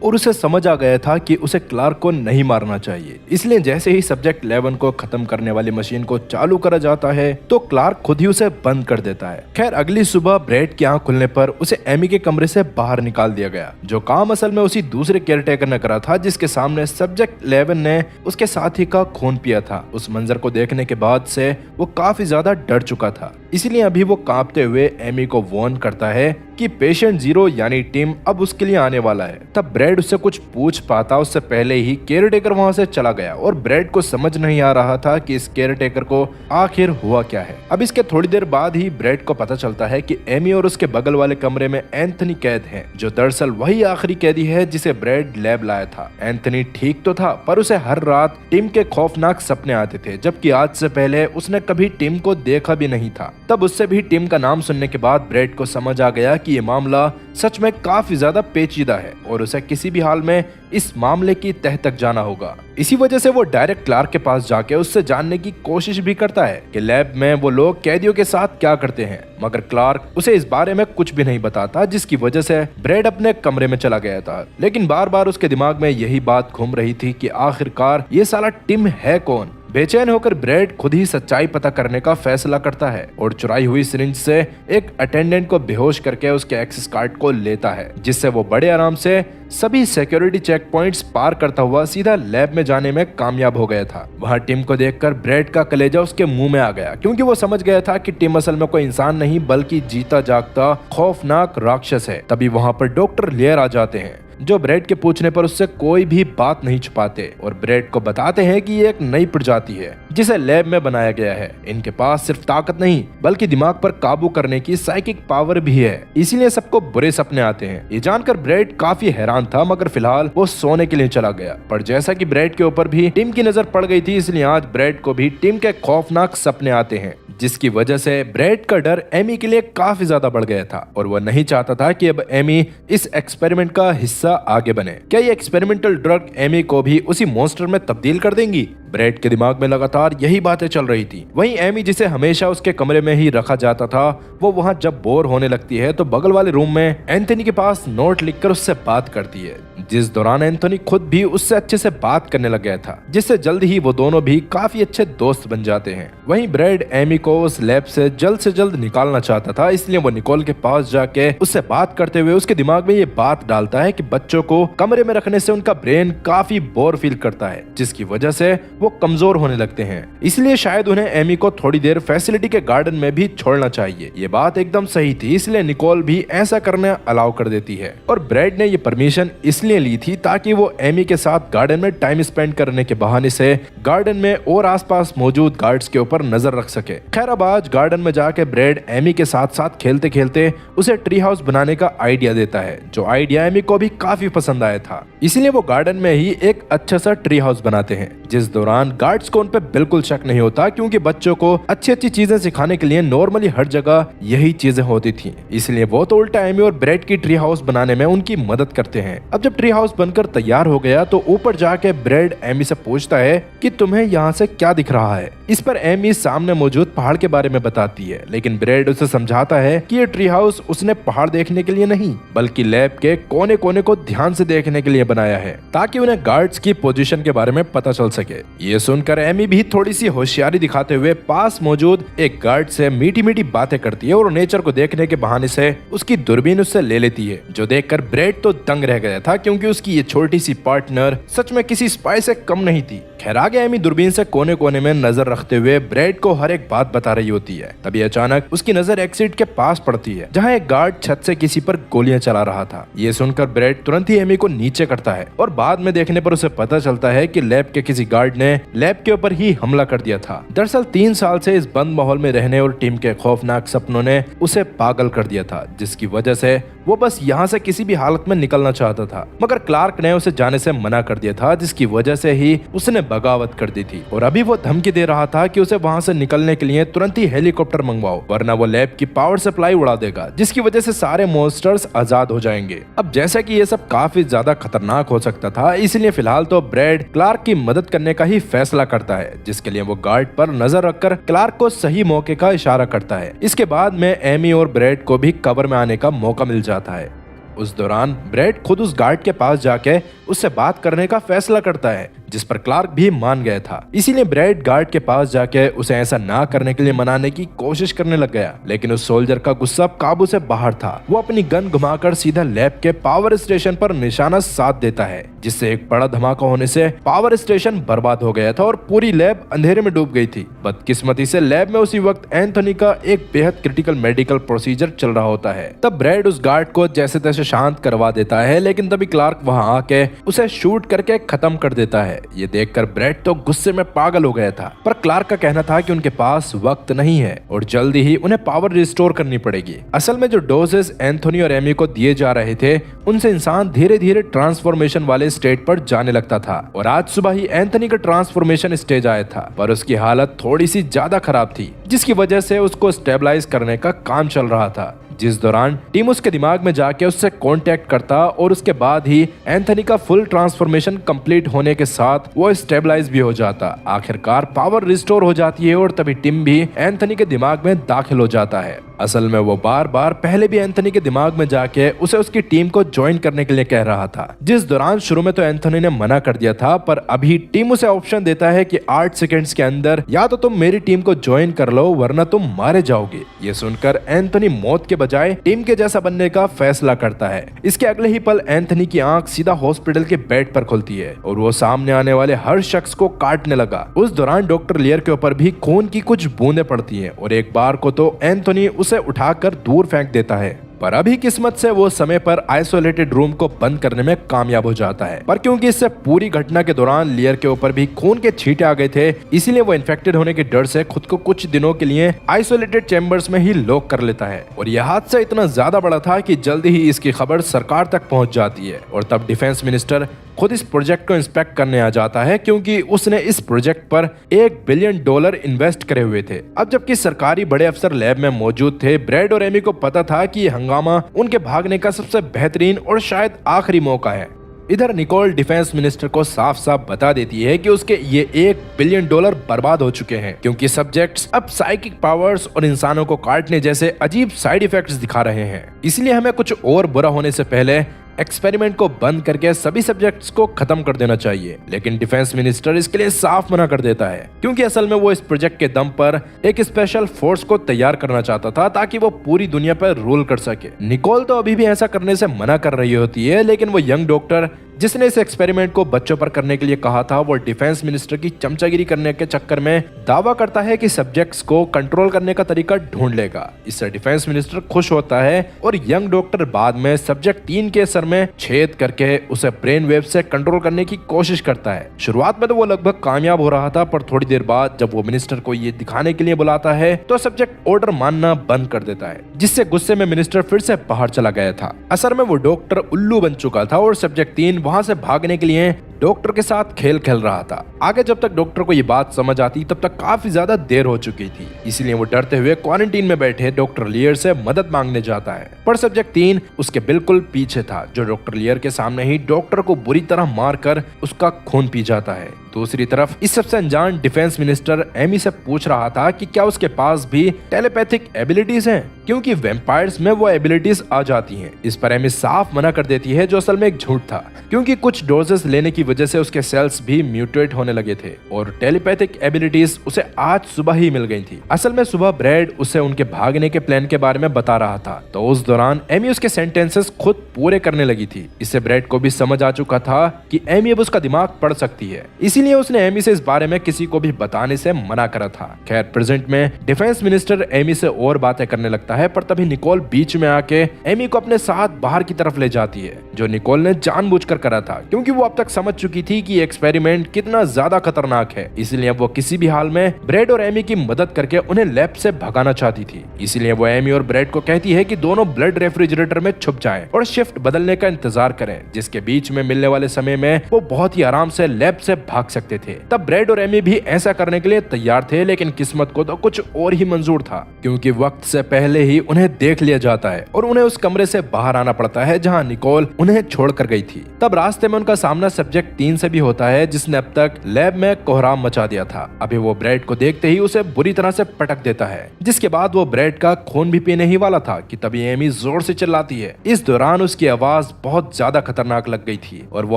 और उसे समझ आ गया था कि उसे क्लार्क को नहीं मारना चाहिए। इसलिए जैसे ही सब्जेक्ट 11 को खत्म करने वाली मशीन को चालू करा जाता है तो क्लार्क खुद ही उसे बंद कर देता है। खैर अगली सुबह ब्रेड की आंख खुलने पर उसे एमी के कमरे से बाहर निकाल दिया गया, जो काम असल में उसी दूसरे केयरटेकर ने करा था जिसके सामने सब्जेक्ट 11 ने उसके साथी का खून पिया था। उस मंजर को देखने के बाद से वो काफी ज्यादा डर चुका था, इसलिए अभी वो कांपते हुए एमी को वार्न करता है कि पेशेंट 0 यानी टिम अब उसके लिए आने वाला है। तब ब्रेड उससे कुछ पूछ पाता उससे पहले ही केयरटेकर वहां से चला गया और ब्रेड को समझ नहीं आ रहा था कि इस केयरटेकर को आखिर हुआ क्या है। अब इसके थोड़ी देर बाद ही ब्रेड को पता चलता है कि एमी और उसके बगल वाले कमरे में एंथनी कैद है, जो दरअसल वही आखिरी कैदी है जिसे ब्रेड लैब लाया था। एंथनी ठीक तो था पर उसे हर रात टिम के खौफनाक सपने आते थे, जबकि आज से पहले उसने कभी टिम को देखा भी नहीं था। तब उससे भी टिम का नाम सुनने के बाद ब्रेड को समझ आ गया कि ये मामला सच में काफी ज्यादा पेचीदा है और उसे किसी भी हाल में इस मामले की तह तक जाना होगा। इसी वजह से वो डायरेक्ट क्लार्क के पास जाके उससे जानने की कोशिश भी करता है कि लैब में वो लोग कैदियों के साथ क्या करते हैं, मगर क्लार्क उसे इस बारे में कुछ भी नहीं बताता, जिसकी वजह से ब्रेड अपने कमरे में चला गया था। लेकिन बार बार उसके दिमाग में यही बात घूम रही थी कि आखिरकार ये साला टिम है कौन। बेचैन होकर ब्रेड खुद ही सच्चाई पता करने का फैसला करता है और चुराई हुई सिरिंज से एक अटेंडेंट को बेहोश करके उसके एक्सेस कार्ड को लेता है, जिससे वो बड़े आराम से सभी सिक्योरिटी चेक पॉइंट्स पार करता हुआ सीधा लैब में जाने में कामयाब हो गया था। वहां टिम को देखकर ब्रेड का कलेजा उसके मुंह में आ गया, क्योंकि वो समझ गया था कि टिम असल में कोई इंसान नहीं बल्कि जीता जागता खौफनाक राक्षस है। तभी वहां पर डॉक्टर लेयर आ जाते हैं, जो ब्रेड के पूछने पर उससे कोई भी बात नहीं छुपाते और ब्रेड को बताते हैं कि ये एक नई प्रजाति है जिसे लैब में बनाया गया है। इनके पास सिर्फ ताकत नहीं बल्कि दिमाग पर काबू करने की साइकिक पावर भी है, इसीलिए सबको बुरे सपने आते हैं। ये जानकर ब्रेड काफी हैरान था, मगर फिलहाल वो सोने के लिए चला गया। पर जैसा कि ब्रेड के ऊपर भी टिम की नजर पड़ गई थी, इसलिए आज ब्रेड को भी टिम के खौफनाक सपने आते हैं, जिसकी वजह से ब्रेड का डर एमी के लिए काफी ज्यादा बढ़ गया था और वह नहीं चाहता था कि अब एमी इस एक्सपेरिमेंट का हिस्सा आगे बने। क्या ये एक्सपेरिमेंटल ड्रग एमी को भी उसी मॉन्स्टर में तब्दील कर देंगी? ब्रेड के दिमाग में लगातार यही बातें चल रही थी। वहीं एमी, जिसे हमेशा उसके कमरे में ही रखा जाता था, वो वहां जब बोर होने लगती है तो बगल वाले रूम में एंथनी के पास नोट लिखकर उससे बात करती है, जिस दौरान एंथनी खुद भी उससे अच्छे से बात करने लग गया था, जिससे जल्द ही वो दोनों भी काफी अच्छे दोस्त बन जाते हैं। वहीं ब्रेड एमी को उस लैब से जल्द निकालना चाहता था, इसलिए वो निकोल के पास जाके उससे बात करते हुए उसके दिमाग में ये बात डालता है कि बच्चों को कमरे में रखने से उनका ब्रेन काफी बोर फील करता है, जिसकी वजह से वो कमजोर होने लगते हैं। इसलिए शायद उन्हें एमी को थोड़ी देर फैसिलिटी के गार्डन में भी छोड़ना चाहिए। ये बात एकदम सही थी, इसलिए निकोल भी ऐसा करने अलाउ कर देती है और ब्रेड ने ये परमिशन इसलिए ली थी ताकि वो एमी के साथ गार्डन में टाइम स्पेंड करने के बहाने से गार्डन में और आसपास मौजूद गार्ड्स के ऊपर नजर रख सके। खैर अब आज गार्डन में जाके ब्रेड एमी के साथ साथ खेलते खेलते उसे ट्री हाउस बनाने का आइडिया देता है, जो आइडिया एमी को भी काफी पसंद आया था। इसलिए वो गार्डन में ही एक अच्छा सा ट्री हाउस बनाते हैं, जिस दौरान गार्ड्स को उन पे बिल्कुल शक नहीं होता, क्योंकि बच्चों को अच्छी अच्छी चीजें सिखाने के लिए नॉर्मली हर जगह यही चीजें होती थी। इसलिए वो तो उल्टा एमी और ब्रेड की ट्री हाउस बनाने में उनकी मदद करते हैं। अब जब ट्री हाउस बनकर तैयार हो गया तो ऊपर जाके ब्रेड एमी से पूछता है कि तुम्हें यहाँ से क्या दिख रहा है। इस पर एमी सामने मौजूद पहाड़ के बारे में बताती है, लेकिन ब्रेड उसे समझाता है कि ये ट्री हाउस उसने पहाड़ देखने के लिए नहीं बल्कि लैब के कोने कोने को ध्यान से देखने के लिए बनाया है, ताकि उन्हें गार्ड्स की पोजीशन के बारे में पता चल सके। ये सुनकर एमी भी थोड़ी सी होशियारी दिखाते हुए पास मौजूद एक गार्ड से मीठी मीठी बातें करती है और नेचर को देखने के बहाने से उसकी दूरबीन उससे ले लेती है, जो देखकर ब्रेड तो दंग रह गया था, क्योंकि उसकी ये छोटी सी पार्टनर सच में किसी स्पाई से कम नहीं थी। खैर आगे एमी दूरबीन से कोने कोने में नजर रखते हुए ब्रेड को हर एक बात बता रही होती है। तभी अचानक उसकी नजर एक्सिट के पास पड़ती है, जहां एक गार्ड छत से किसी पर गोलियां चला रहा था। ये सुनकर ब्रेड तुरंत ही एमी को नीचे करता है और बाद में देखने पर उसे पता चलता है कि लैब के किसी गार्ड ने लैब के ऊपर ही हमला कर दिया था। दरअसल 3 साल से इस बंद माहौल में रहने और टीम के खौफनाक सपनों ने उसे पागल कर दिया था, जिसकी वजह से वो बस यहाँ से किसी भी हालत में निकलना चाहता था, मगर क्लार्क ने उसे जाने से मना कर दिया था, जिसकी वजह से ही उसने बगावत कर दी थी। और अभी वो धमकी दे रहा था कि उसे वहाँ से निकलने के लिए तुरंत ही हेलीकॉप्टर मंगवाओ, वरना वो लैब की पावर सप्लाई उड़ा देगा, जिसकी वजह से सारे मॉन्स्टर्स आजाद हो जाएंगे। अब जैसा कि ये सब काफी ज्यादा खतरनाक हो सकता था, इसलिए फिलहाल तो ब्रेड क्लार्क की मदद करने का ही फैसला करता है, जिसके लिए वो गार्ड पर नजर रखकर क्लार्क को सही मौके का इशारा करता है। इसके बाद में एमी और ब्रेड को भी कवर में आने का मौका मिल जाता है। उस दौरान ब्रेड खुद उस गार्ड के पास जाके उससे बात करने का फैसला करता है, जिस पर क्लार्क भी मान गया था। इसीलिए ब्रेड गार्ड के पास जाके उसे ऐसा ना करने के लिए मनाने की कोशिश करने लग गया, लेकिन उस सोल्जर का गुस्सा काबू से बाहर था। वो अपनी गन घुमाकर सीधा लैब के पावर स्टेशन पर निशाना साध देता है, जिससे एक बड़ा धमाका होने से पावर स्टेशन बर्बाद हो गया था और पूरी लैब अंधेरे में डूब गई थी। बदकिस्मती से लैब में उसी वक्त एंथोनी का एक बेहद क्रिटिकल मेडिकल प्रोसीजर चल रहा होता है। तब ब्रेड उस गार्ड को जैसे तैसे शांत करवा देता है, लेकिन तभी क्लार्क वहां आके उसे शूट करके खत्म कर देता है। ये देखकर ब्रेड तो गुस्से में पागल हो गया था, पर क्लार्क का कहना था कि उनके पास वक्त नहीं है और जल्दी ही उन्हें पावर रिस्टोर करनी पड़ेगी। असल में जो डोजेस एंथोनी और एमी को दिए जा रहे थे, उनसे इंसान धीरे धीरे ट्रांसफॉर्मेशन वाले स्टेट पर जाने लगता था और आज सुबह ही एंथोनी का ट्रांसफॉर्मेशन स्टेज आया था, पर उसकी हालत थोड़ी सी ज्यादा खराब थी, जिसकी वजह से उसको स्टेबलाइज करने का काम चल रहा था। जिस दौरान टीम उसके दिमाग में जाके उससे कांटेक्ट करता और उसके बाद ही एंथोनी का फुल ट्रांसफॉर्मेशन कंप्लीट होने के साथ वो स्टेबलाइज भी हो जाता। आखिरकार पावर रिस्टोर हो जाती है और तभी टिम भी एंथोनी के दिमाग में दाखिल हो जाता है। असल में वो बार बार पहले भी एंथोनी के दिमाग में जाके उसे उसकी टीम को ज्वाइन करने के लिए कह रहा था, जिस दौरान शुरू में तो एंथोनी ने मना कर दिया था, पर अभी टीम उसे ऑप्शन देता है कि 8 सेकंड्स के अंदर या तो तुम मेरी टीम को ज्वाइन कर लो वरना तुम मारे जाओगे। ये सुनकर एंथोनी मौत के बजाय टीम के जैसा बनने का फैसला करता है। इसके अगले ही पल एंथोनी की आंख सीधा हॉस्पिटल के बेड पर खुलती है और वो सामने आने वाले हर शख्स को काटने लगा। उस दौरान डॉक्टर लियर के ऊपर भी खून की कुछ बूंदें पड़ती हैं और एक बार को तो एंथोनी उसे उठाकर दूर फेंक देता है, पर अभी किस्मत से वो समय पर आइसोलेटेड रूम को बंद करने में कामयाब हो जाता है। पर क्योंकि इससे पूरी घटना के दौरान लियर के ऊपर भी खून के छींटे आ गए थे, इसीलिए वो इन्फेक्टेड होने के डर से खुद को कुछ दिनों के लिए आइसोलेटेड चैम्बर्स में ही लॉक कर लेता है। और यह हादसा इतना ज्यादा बड़ा था कि जल्दी ही इसकी खबर सरकार तक पहुंच जाती है और तब डिफेंस मिनिस्टर खुद इस प्रोजेक्ट को इंस्पेक्ट करने आ जाता है, क्योंकि उसने इस प्रोजेक्ट पर $1 बिलियन इन्वेस्ट करे हुए थे। अब जबकि सरकारी बड़े अफसर लैब में मौजूद थे, ब्रेड और एमी को पता था कि हंगामा उनके भागने का सबसे बेहतरीन और शायद आखिरी मौका है। इधर निकोल डिफेंस मिनिस्टर को साफ साफ बता देती है कि उसके ये $1 बिलियन बर्बाद हो चुके हैं, क्योंकि सब्जेक्ट्स अब साइकिक पावर्स और इंसानों को काटने जैसे अजीब साइड इफेक्ट्स दिखा रहे हैं। इसलिए हमें कुछ और बुरा होने से पहले एक्सपेरिमेंट को बंद करके सभी सब्जेक्ट्स को खत्म कर देना चाहिए। लेकिन डिफेंस मिनिस्टर इसके लिए साफ मना कर देता है, क्योंकि असल में वो इस प्रोजेक्ट के दम पर एक स्पेशल फोर्स को तैयार करना चाहता था ताकि वो पूरी दुनिया पर रूल कर सके। निकोल तो अभी भी ऐसा करने से मना कर रही होती है, लेकिन वो यंग डॉक्टर जिसने इस एक्सपेरिमेंट को बच्चों पर करने के लिए कहा था, वो डिफेंस मिनिस्टर की चमचागिरी करने के चक्कर में दावा करता है कि सब्जेक्ट्स को कंट्रोल करने का तरीका ढूंढ लेगा। इससे डिफेंस मिनिस्टर खुश होता है और यंग डॉक्टर बाद में सब्जेक्ट 3 के सर में छेद करके उसे ब्रेन वेव से कंट्रोल करने की कोशिश करता है। शुरुआत में तो वो लगभग कामयाब हो रहा था, पर थोड़ी देर बाद जब वो मिनिस्टर को ये दिखाने के लिए बुलाता है तो सब्जेक्ट ऑर्डर मानना बंद कर देता है, जिससे गुस्से में मिनिस्टर फिर से बाहर चला गया था। असल में वो डॉक्टर उल्लू बन चुका था और सब्जेक्ट 3 वहां से भागने के लिए डॉक्टर के साथ खेल खेल रहा था। आगे जब तक डॉक्टर को ये बात समझ आती तब तक काफी ज्यादा देर हो चुकी थी, इसलिए वो डरते हुए क्वारंटीन में बैठे डॉक्टर लियर से मदद मांगने जाता है। पर सब्जेक्ट 3 उसके बिल्कुल पीछे था, जो डॉक्टर लियर के सामने ही डॉक्टर को बुरी तरह मारकर उसका खून पी जाता है। दूसरी तरफ इस सबसे अनजान डिफेंस मिनिस्टर एमी से पूछ रहा था कि क्या उसके पास भी टेलीपैथिक एबिलिटीज हैं, क्योंकि वैम्पायर्स में वो एबिलिटीज आ जाती हैं। इस पर एमी साफ मना कर देती है, जो असल में एक झूठ था, क्योंकि कुछ डोजेस लेने की वजह से उसके सेल्स भी म्यूटेट होने लगे थे और टेलीपैथिक एबिलिटीज उसे आज सुबह ही मिल गई थी। असल में सुबह ब्रेड उसे उनके भागने के प्लान के बारे में बता रहा था, तो उस दौरान एमी उसके सेंटेंसेस खुद पूरे करने लगी थी। इससे ब्रेड को भी समझ आ चुका था कि एमी अब उसका दिमाग पढ़ सकती है, इसीलिए उसने एमी से इस बारे में किसी को भी बताने से मना करा था। खैर प्रेजेंट में डिफेंस मिनिस्टर एमी से और बातें करने लगता है, पर तभी निकोल बीच में आके एमी को अपने साथ बाहर की तरफ ले जाती है, जो निकोल ने जानबूझकर करा था, क्योंकि वो अब तक समझ चुकी थी कि एक्सपेरिमेंट कितना ज्यादा खतरनाक है। इसलिए वो किसी भी हाल में ब्रेड और एमी की मदद करके उन्हें लैब से भगाना चाहती थी। इसलिए वो एमी और ब्रेड को कहती है कि दोनों ब्लड रेफ्रिजरेटर में छुप जाएं और शिफ्ट बदलने का इंतजार करें, जिसके बीच में मिलने वाले समय में वो बहुत ही आराम से लैब से भाग सकते थे। तब ब्रैड और एमी भी ऐसा करने के लिए तैयार थे, लेकिन किस्मत को तो कुछ और ही मंजूर था, क्योंकि वक्त से पहले ही उन्हें देख लिया जाता है और उन्हें उस कमरे से बाहर आना पड़ता है जहां निकोल उन्हें छोड़कर गई थी। तब रास्ते में उनका सामना सब्जेक्ट 3 से भी होता है, जिसने अब तक लैब में कोहराम मचा दिया था। अभी वो ब्रैड को देखते ही उसे बुरी तरह से पटक देता है, जिसके बाद वो ब्रैड का खून भी पीने ही वाला था कि तभी एमी जोर से चिल्लाती है। इस दौरान उसकी आवाज बहुत ज्यादा खतरनाक लग गई थी और वो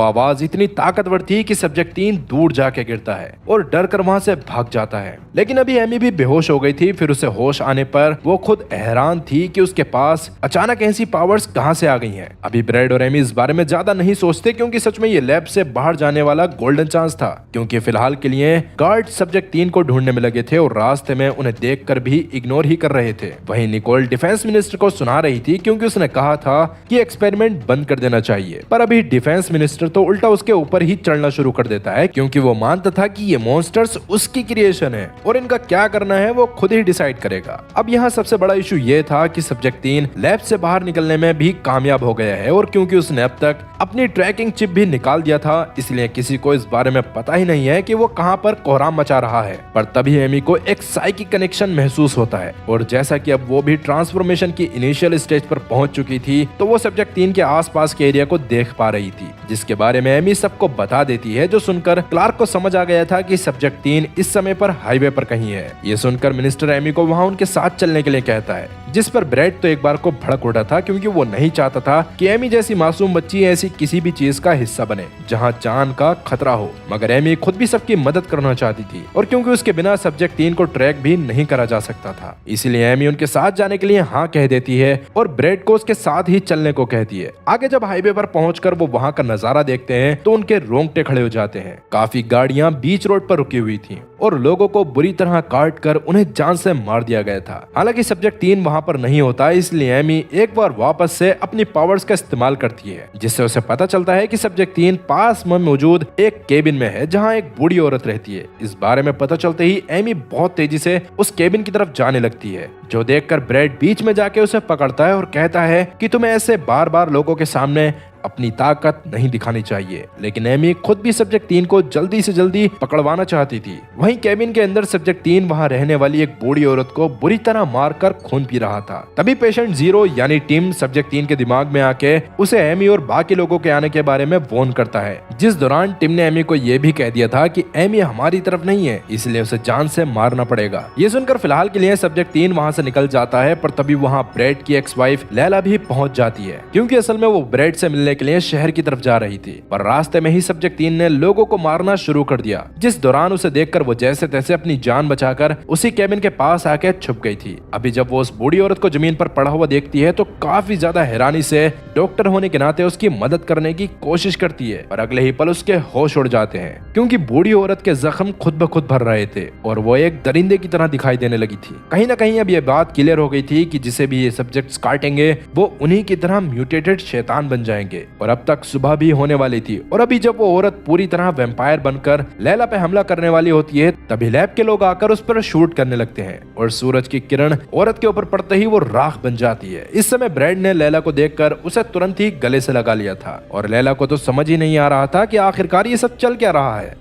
आवाज इतनी ताकतवर थी कि सब्जेक्ट 3 दूर जाके गिरता है और डर कर वहां से भाग जाता है। लेकिन अभी एमी भी बेहोश हो गई थी। फिर उसे होश आने पर वो खुद हैरान थी कि उसके पास अचानक ऐसी पावर्स कहां से आ गई हैं। अभी ब्रैड और एमी इस बारे में ज्यादा नहीं सोचते, क्योंकि सच में ये लैब से बाहर जाने वाला गोल्डन चांस था, क्योंकि फिलहाल के लिए गार्ड सब्जेक्ट 3 को ढूंढने में लगे थे और रास्ते में उन्हें देखकर भी इग्नोर ही कर रहे थे। वहीं निकोल डिफेंस मिनिस्टर को सुना रही थी, क्योंकि उसने कहा था कि एक्सपेरिमेंट बंद कर देना चाहिए। पर अभी डिफेंस मिनिस्टर तो उल्टा उसके ऊपर ही चढ़ना शुरू कर देता है, क्योंकि वो मानता था कि ये मॉन्स्टर्स उसकी क्रिएशन है और इनका क्या करना है वो खुद ही डिसाइड करेगा। अब यहाँ सबसे बड़ा इशू ये था कि सब्जेक्ट 3 लैब से बाहर निकलने में भी कामयाब हो गया है, और क्योंकि उसने अब तक अपनी ट्रैकिंग चिप भी निकाल दिया था, इसलिए किसी को इस बारे में पता ही नहीं है कि वो कहां पर कोहराम मचा रहा है। पर तभी एमी को एक साइकिक कनेक्शन महसूस होता है, और जैसा कि अब वो भी ट्रांसफॉर्मेशन की इनिशियल स्टेज पर पहुंच चुकी थी, तो वो सब्जेक्ट 3 के आसपास के एरिया को देख पा रही थी, जिसके बारे में एमी सबको बता देती है, जो सुनकर क्लार्क को समझ आ गया था कि सब्जेक्ट 3 इस समय पर हाईवे पर कहीं है। ये सुनकर मिनिस्टर एमी को वहां उनके साथ चलने के लिए कहता है, जिस पर ब्रैड तो एक बार को भड़क उठा था, क्योंकि वो नहीं चाहता था कि एमी जैसी मासूम बच्ची ऐसी किसी भी चीज का हिस्सा बने जहां जान का खतरा हो। मगर एमी खुद भी सबकी मदद करना चाहती थी, और क्योंकि उसके बिना सब्जेक्ट 3 को ट्रैक भी नहीं करा जा सकता था, इसलिए एमी उनके साथ जाने के लिए हाँ कह देती है और ब्रैड को उसके साथ ही चलने को कहती है। आगे जब हाईवे पर पहुंचकर वो वहां का नजारा देखते हैं तो उनके रोंगटे खड़े हो जाते हैं। काफी गाड़ियां बीच रोड पर रुकी हुई थी और लोगों को बुरी तरह काट कर उन्हें जान से मार दिया गया था। हालांकि सब्जेक्ट 3 वहां पर नहीं होता, इसलिए एमी एक बार वापस से अपनी पावर्स का इस्तेमाल करती है, जिससे उसे पता चलता है कि सब्जेक्ट 3 पास में मौजूद एक केबिन में है जहां एक बूढ़ी औरत रहती है। इस बारे में पता चलते ही एमी बहुत तेजी से उस केबिन की तरफ जाने लगती है, जो देखकर ब्रैड बीच में जाके उसे पकड़ता है और कहता है कि तुम्हें ऐसे बार बार लोगों के सामने अपनी ताकत नहीं दिखानी चाहिए। लेकिन एमी खुद भी सब्जेक्ट 3 को जल्दी से जल्दी पकड़वाना चाहती थी। वहीं केबिन के अंदर सब्जेक्ट 3 वहां रहने वाली एक बूढ़ी औरत को बुरी तरह मारकर खून पी रहा था। तभी पेशेंट 0 यानी टिम सब्जेक्ट 3 के दिमाग में आके उसे एमी और बाकी लोगों के आने के बारे में वार्न करता है, जिस दौरान टिम ने एमी को यह भी कह दिया था कि एमी हमारी तरफ नहीं है, इसलिए उसे जान से मारना पड़ेगा। ये सुनकर फिलहाल के लिए सब्जेक्ट 3 वहां से निकल जाता है, पर तभी वहां ब्रैड की एक्स वाइफ लैला भी पहुंच जाती है, क्योंकि असल में वो ब्रैड से मिलने के लिए शहर की तरफ जा रही थी। पर रास्ते में ही सब्जेक्ट 3 ने लोगों को मारना शुरू कर दिया, जिस दौरान उसे देखकर वो जैसे तैसे अपनी जान बचाकर उसी केबिन के पास आके छुप गई थी। अभी जब वो उस बूढ़ी औरत को जमीन पर पड़ा हुआ देखती है तो काफी ज्यादा हैरानी से डॉक्टर होने के नाते उसकी मदद करने की कोशिश करती है, और अगले ही पल उसके होश उड़ जाते हैं, क्योंकि बूढ़ी औरत के जख्म खुद ब खुद भर रहे थे और वो एक दरिंदे की तरह दिखाई देने लगी थी। कहीं ना कहीं अब ये बात क्लियर हो गई थी कि जिसे भी ये सब्जेक्ट्स काटेंगे वो उन्हीं की तरह म्यूटेटेड शैतान बन जाएंगे। और अब तक सुबह भी होने वाली थी, और अभी जब वो औरत पूरी तरह वैम्पायर बनकर लैला पे हमला करने वाली होती है, तभी लैब के लोग आकर उस पर शूट करने लगते हैं और सूरज की किरण औरत के ऊपर पड़ते ही वो राख बन जाती है। इस समय ब्रैड ने लैला को देखकर उसे तुरंत ही गले से लगा लिया था, और लैला को तो समझ ही नहीं आ रहा था कि आखिरकार ये सब चल क्या रहा है।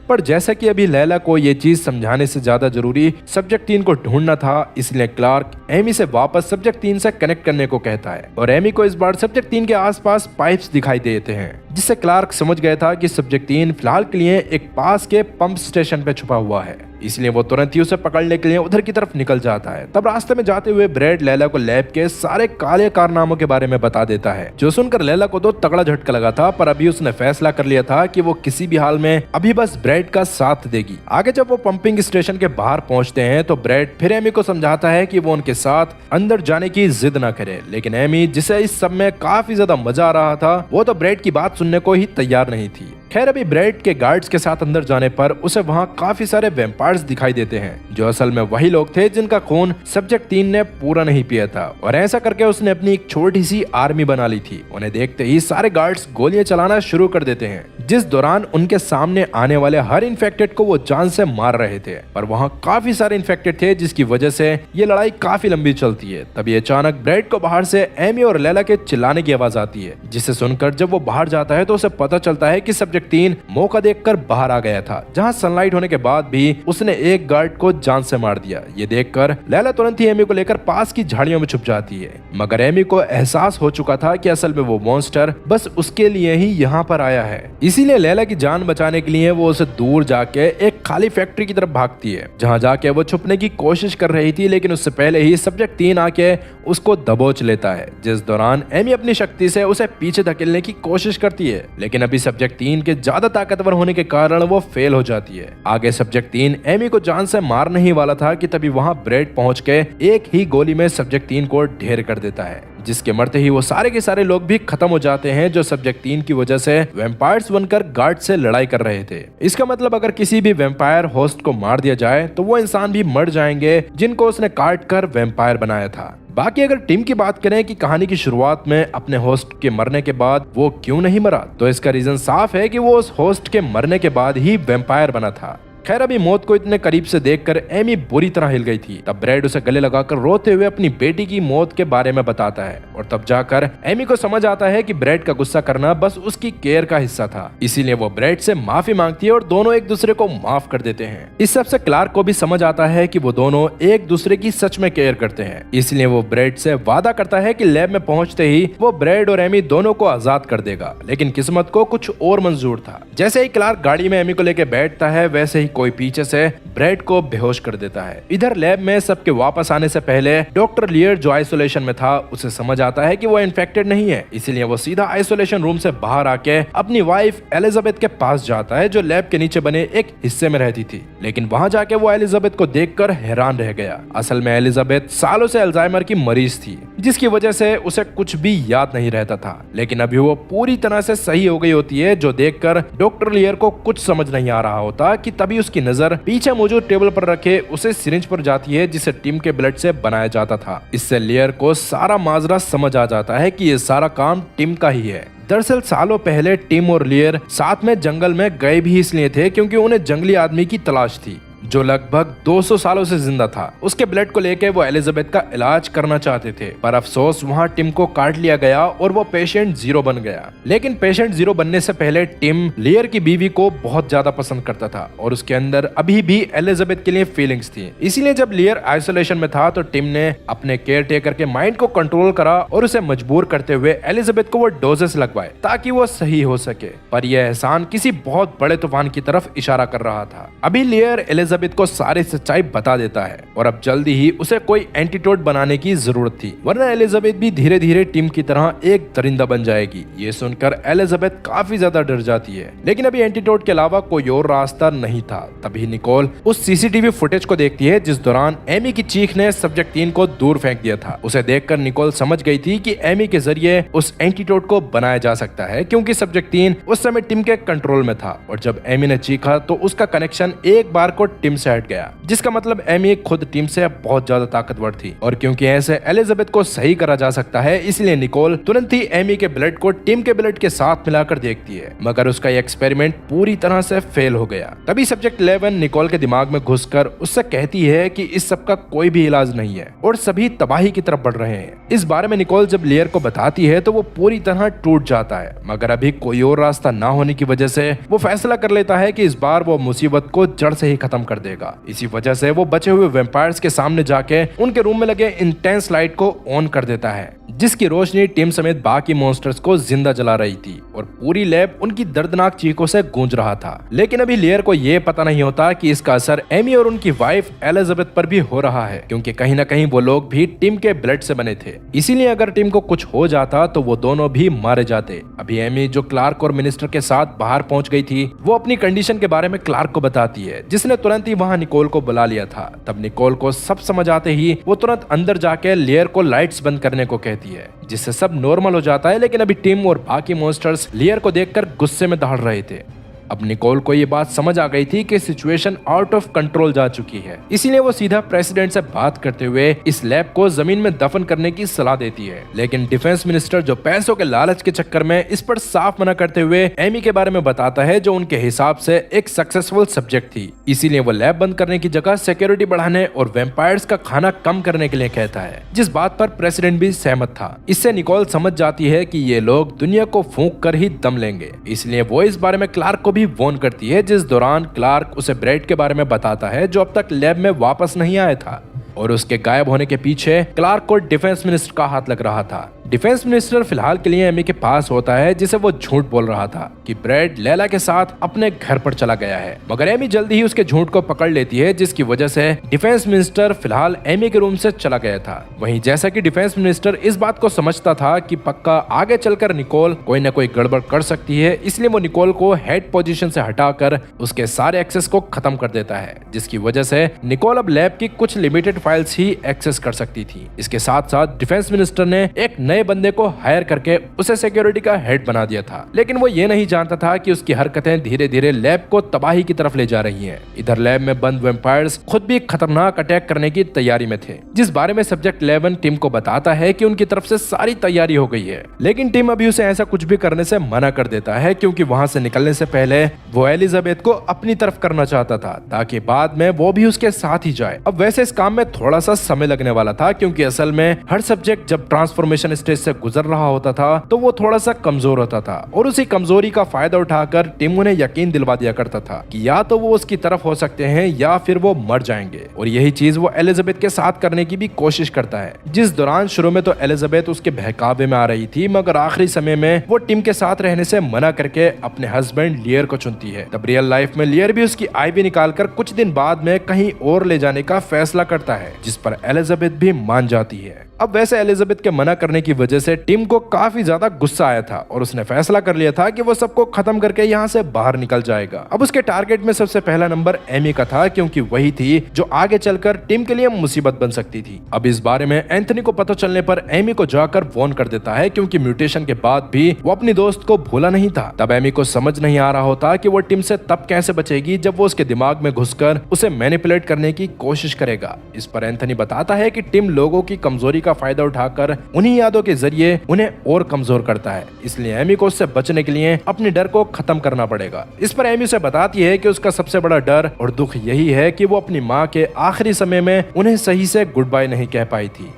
पर जैसा कि अभी लैला को ये चीज समझाने से ज्यादा जरूरी सब्जेक्ट 3 को ढूंढना था, इसलिए क्लार्क एमी से वापस सब्जेक्ट 3 से कनेक्ट करने को कहता है, और एमी को इस बार सब्जेक्ट 3 के आसपास पाइप्स दिखाई देते हैं, जिससे क्लार्क समझ गया था कि सब्जेक्ट 3 फिलहाल के लिए एक पास के पंप स्टेशन पे छुपा हुआ है, इसलिए वो तुरंत ही उसे पकड़ने के लिए उधर की तरफ निकल जाता है। तब रास्ते में जाते हुए ब्रैड लैला को लैब के सारे काले कारनामों के बारे में बता देता है, जो सुनकर लैला को तो तगड़ा झटका लगा था, पर अभी उसने फैसला कर लिया था कि वो किसी भी हाल में अभी बस ब्रैड का साथ देगी। आगे जब वो पंपिंग स्टेशन के बाहर पहुंचते हैं तो ब्रैड फिर एमी को समझाता है कि वो उनके साथ अंदर जाने की जिद ना करे, लेकिन एमी, जिसे इस सब में काफी ज्यादा मजा आ रहा था, वो तो ब्रैड की बात सुनने को ही तैयार नहीं थी। खैर अभी ब्रैड के गार्ड्स के साथ अंदर जाने पर उसे वहां काफी सारे वैम्पायर्स दिखाई देते हैं, जो असल में वही लोग थे जिनका खून सब्जेक्ट 3 ने पूरा नहीं पिया था, और ऐसा करके उसने अपनी एक छोटी सी आर्मी बना ली थी। उन्हें देखते ही सारे गार्ड्स गोलियां चलाना शुरू कर देते हैं, जिस दौरान उनके सामने आने वाले हर इन्फेक्टेड को वो जान से मार रहे थे। पर वहाँ काफी सारे इन्फेक्टेड थे जिसकी वजह से ये लड़ाई काफी लंबी चलती है। तभी अचानक ब्रैड को बाहर से एमी और लैला के चिल्लाने की आवाज आती है, जिसे सुनकर जब वो बाहर जाता है तो उसे पता चलता है कि सब्जेक्ट 3 मौका देखकर बाहर आ गया था, जहाँ सनलाइट होने के बाद भी उसने एक गार्ड को जान से मार दिया। ये देखकर लैला तुरंत ही एमी को लेकर पास की झाड़ियों में छुप जाती है, मगर एमी को एहसास हो चुका था कि असल में वो मॉन्स्टर बस उसके लिए ही यहाँ पर आया है। इसीलिए लैला की जान बचाने के लिए वो उसे दूर जाके एक खाली फैक्ट्री की तरफ भागती है, जहाँ जाके वो छुपने की कोशिश कर रही थी, लेकिन उससे पहले ही सब्जेक्ट 3 आके उसको दबोच लेता है, जिस दौरान एमी अपनी शक्ति से उसे पीछे धकेलने की कोशिश करती है। लेकिन अभी सब्जेक्ट 3 के ज्यादा ताकतवर होने के कारण वो फेल हो जाती है। आगे सब्जेक्ट 3 एमी को जान से मारने ही वाला था कि तभी वहाँ ब्रैड पहुंच के एक ही गोली में सब्जेक्ट 3 को ढेर कर देता है, जिसके मरते ही वो सारे के सारे लोग भी खत्म हो जाते हैं जो सब्जेक्ट 3 की वजह से वैम्पायर्स बनकर गार्ड से लड़ाई कर रहे थे। इसका मतलब अगर किसी भी वैम्पायर होस्ट को मार दिया जाए तो वो इंसान भी मर जाएंगे जिनको उसने काट कर वैम्पायर बनाया था। बाकी अगर टीम की बात करें कि कहानी की शुरुआत में अपने होस्ट के मरने के बाद वो क्यों नहीं मरा, तो इसका रीजन साफ है कि वो उस होस्ट के मरने के बाद ही वैम्पायर बना था। खैर अभी मौत को इतने करीब से देखकर एमी बुरी तरह हिल गई थी। तब ब्रैड उसे गले लगाकर रोते हुए अपनी बेटी की मौत के बारे में बताता है, और तब जाकर एमी को समझ आता है कि ब्रैड का गुस्सा करना बस उसकी केयर का हिस्सा था। इसीलिए वो ब्रैड से माफी मांगती है और दोनों एक दूसरे को माफ कर देते हैं। इस सबसे क्लार्क को भी समझ आता है कि वो दोनों एक दूसरे की सच में केयर करते हैं। इसलिए वो ब्रैड से वादा करता है कि लैब में पहुंचते ही वो ब्रैड और एमी दोनों को आजाद कर देगा। लेकिन किस्मत को कुछ और मंजूर था। जैसे ही क्लार्क गाड़ी में एमी को लेकर बैठता है, वैसे ही कोई पीछे से ब्रैड को बेहोश कर देता है। इधर लैब में सबके वापस आने से पहले डॉक्टर लियर जो आइसोलेशन में था उसे समझ आता है कि वो इन्फेक्टेड नहीं है, इसीलिए वो सीधा आइसोलेशन रूम से बाहर आके अपनी वाइफ एलिजाबेथ के पास जाता है, जो लैब के नीचे बने एक हिस्से में रहती थी। लेकिन वहां जाके वो एलिजाबेथ को देखकर हैरान रह गया। असल में एलिजाबेथ सालों से अल्जाइमर की मरीज थी, जिसकी वजह से उसे कुछ भी याद नहीं रहता था। लेकिन अभी वो पूरी तरह से सही हो गई होती है, जो देखकर डॉक्टर लियर को कुछ समझ नहीं आ रहा होता कि तभी उसकी नजर पीछे मौजूद टेबल पर रखे उसे सिरिंज पर जाती है, जिसे टिम के ब्लड से बनाया जाता था। इससे लियर को सारा माजरा समझ आ जाता है कि ये सारा काम टिम का ही है। दरअसल सालों पहले टिम और लियर साथ में जंगल में गए भी इसलिए थे क्योंकि उन्हें जंगली आदमी की तलाश थी, जो लगभग 200 सालों से जिंदा था। उसके ब्लड को लेकर वो एलिजाबेथ का इलाज करना चाहते थे, पर अफसोस वहाँ टिम को काट लिया गया और वो पेशेंट 0 बन गया। लेकिन पेशेंट 0 बनने से पहले टिम लियर की बीवी को बहुत ज्यादा पसंद करता था और उसके अंदर अभी भी एलिजाबेथ के लिए फीलिंग्स थी। इसीलिए जब लियर आइसोलेशन में था तो टिम ने अपने केयर टेकर के माइंड को कंट्रोल करा और उसे मजबूर करते हुए एलिजाबेथ को वो डोजेस लगवाए ताकि वो सही हो सके। पर यह एहसान किसी बहुत बड़े तूफान की तरफ इशारा कर रहा था। अभी लियर एलिजाबेथ को सारी सच्चाई बता देता है और अब जल्दी ही उसे कोई एंटीडोट बनाने की जरूरत थी, वरना एलिजाबेथ भी धीरे धीरे टिम की तरह एक दरिंदा बन जाएगी। ये सुनकर एलिजाबेथ काफी ज्यादा डर जाती है। लेकिन अभी एंटीडोट के अलावा कोई और रास्ता नहीं था। तभी निकोल उस सीसीटीवी फुटेज को देखती है जिस दौरान एमी की चीख ने सब्जेक्ट 3 को दूर फेंक दिया था। उसे देखकर निकोल समझ गई थी कि एमी के जरिए उस एंटीडोट को बनाया जा सकता है, क्योंकि सब्जेक्ट 3 उस समय टिम के कंट्रोल में था और जब एमी ने चीखा तो उसका कनेक्शन एक बार को टिम से हट गया, जिसका मतलब एमी खुद टीम से बहुत ज्यादा ताकतवर थी। और क्योंकि ऐसे एलिजाबेथ को सही करा जा सकता है, इसलिए निकोल तुरंत ही एमी के ब्लड को टिम के ब्लड के साथ मिलाकर देखती है, मगर उसका ये एक्सपेरिमेंट पूरी तरह से फेल हो गया। तभी सब्जेक्ट 11 निकोल के दिमाग में घुसकर उससे कहती है कि इस सब का कोई भी इलाज नहीं है और सभी तबाही की तरफ बढ़ रहे हैं। इस बारे में निकोल जब लियर को बताती है तो वो पूरी तरह टूट जाता है, मगर अभी कोई और रास्ता ना होने की वजह से वो फैसला कर लेता है कि इस बार वो मुसीबत को जड़ से ही खत्म कर देगा। इसी वजह से वो बचे हुए वैम्पायर्स के सामने जाके उनके रूम में लगे इंटेंस लाइट को ऑन कर देता है, जिसकी रोशनी टिम समेत बाकी मॉन्स्टर्स को जिंदा जला रही थी और पूरी लैब उनकी दर्दनाक चीखों से गूंज रहा था। लेकिन अभी लियर को यह पता नहीं होता कि इसका असर एमी और उनकी वाइफ एलिजाबेथ पर भी हो रहा है, क्योंकि कहीं ना कहीं वो लोग भी टिम के ब्लड से बने थे। इसीलिए अगर टिम को कुछ हो जाता तो वो दोनों भी मारे जाते। अभी एमी जो क्लार्क और मिनिस्टर के साथ बाहर पहुंच गई थी, वो अपनी कंडीशन के बारे में क्लार्क को बताती है, जिसने तुरंत ही वहां निकोल को बुला लिया था। तब निकोल को सब समझ आते ही वो तुरंत अंदर जाके लियर को लाइट्स बंद करने को कहती है, जिससे सब नॉर्मल हो जाता है। लेकिन अभी टिम और बाकी मॉन्स्टर्स लियर को देखकर गुस्से में दहाड़ रहे थे। अब निकोल को ये बात समझ आ गई थी कि सिचुएशन आउट ऑफ कंट्रोल जा चुकी है, इसीलिए वो सीधा प्रेसिडेंट से बात करते हुए इस लैब को जमीन में दफन करने की सलाह देती है। लेकिन डिफेंस मिनिस्टर जो पैसों के लालच के चक्कर में इस पर साफ मना करते हुए एमी के बारे में बताता है, जो उनके हिसाब से एक सक्सेसफुल सब्जेक्ट थी। इसीलिए वो लैब बंद करने की जगह सिक्योरिटी बढ़ाने और वैम्पायर्स का खाना कम करने के लिए कहता है, जिस बात पर प्रेसिडेंट भी सहमत था। इससे निकोल समझ जाती है कि ये लोग दुनिया को फूंक कर ही दम लेंगे, इसलिए वो इस बारे में क्लार्क को भी वॉर्न करती है, जिस दौरान क्लार्क उसे ब्रेड के बारे में बताता है जो अब तक लैब में वापस नहीं आया था। और उसके गायब होने के पीछे क्लार्क को डिफेंस मिनिस्टर का हाथ लग रहा था। डिफेंस मिनिस्टर फिलहाल के लिए एमी के पास होता है, जिसे वो झूठ बोल रहा था कि ब्रेड लैला के साथ अपने घर पर चला गया है, मगर एमी जल्दी ही उसके झूठ को पकड़ लेती है, जिसकी वजह से डिफेंस मिनिस्टर फिलहाल एमी के रूम से चला गया था। वहीं जैसा कि डिफेंस मिनिस्टर इस बात को समझता था कि पक्का आगे चलकर निकोल कोई न कोई गड़बड़ कर सकती है, इसलिए वो निकोल को हेड पोजीशन से हटाकर उसके सारे एक्सेस को खत्म कर देता है, जिसकी वजह से निकोल अब लैब की कुछ लिमिटेड फाइल्स ही एक्सेस कर सकती थी। इसके साथ साथ डिफेंस मिनिस्टर ने एक नए बंदे को हायर करके उसे सिक्योरिटी का हेड बना दिया था, लेकिन वो ये नहीं जानता था कि उसकी हरकतें धीरे धीरे लैब को तबाही की तरफ ले जा रही हैं। इधर लैब में बंद वैम्पायर्स खुद भी खतरनाक अटैक करने की तैयारी में थे, जिस बारे में सब्जेक्ट 11 टिम को बताता है कि उनकी तरफ से सारी तैयारी हो गई है। लेकिन टिम अभी उसे ऐसा कुछ भी करने से मना कर देता है, क्योंकि वहां से निकलने से पहले वो एलिजाबेथ को अपनी तरफ करना चाहता था, ताकि बाद में वो भी उसके साथ ही जाए। अब वैसे इस काम में थोड़ा सा समय लगने वाला था, क्योंकि असल में हर सब्जेक्ट जब ट्रांसफॉर्मेशन स्टेज से गुजर रहा होता था तो वो थोड़ा सा कमजोर होता था, और उसी कमजोरी का फायदा उठाकर टिम उन्हें यकीन दिलवा दिया करता था कि या तो वो उसकी तरफ हो सकते हैं या फिर वो मर जाएंगे। और यही चीज वो एलिजाबेथ के साथ करने की भी कोशिश करता है, जिस दौरान शुरू में तो एलिजाबेथ उसके बहकावे में आ रही थी, मगर आखिरी समय में वो टिम के साथ रहने से मना करके अपने हस्बैंड लियर को चुनती है। तब रियल लाइफ में लियर भी उसकी आईवी निकालकर कुछ दिन बाद में कहीं और ले जाने का फैसला करता है, जिस पर एलिजाबेथ भी मान जाती है। अब वैसे एलिजाबेथ के मना करने की वजह से टिम को काफी ज्यादा गुस्सा आया था, और उसने फैसला कर लिया था कि वो सबको खत्म करके यहाँ से बाहर निकल जाएगा। अब उसके टारगेट में सबसे पहला नंबर एमी का था, क्योंकि वही थी जो आगे चलकर टिम के लिए मुसीबत बन सकती थी। अब इस बारे में एंथनी को पता चलने पर एमी को जाकर वॉर्न कर देता है, क्योंकि म्यूटेशन के बाद भी वो अपनी दोस्त को भूला नहीं था। तब एमी को समझ नहीं आ रहा होता कि वो टिम से तब कैसे बचेगी जब वो उसके दिमाग में घुसकर उसे मैनिपुलेट करने की कोशिश करेगा। इस पर एंथनी बताता है कि टिम लोगों की कमजोरी का फायदा उठाकर उन्हीं यादों के जरिए उन्हें और कमजोर करता है, इसलिए एमी को उससे बचने के लिए अपने डर को खत्म करना पड़ेगा। इस पर एमी उसे बताती है कि उसका सबसे बड़ा डर और दुख यही है कि वो अपनी माँ के आखिरी समय में उन्हें सही से गुड बाय नहीं कह पाई थी।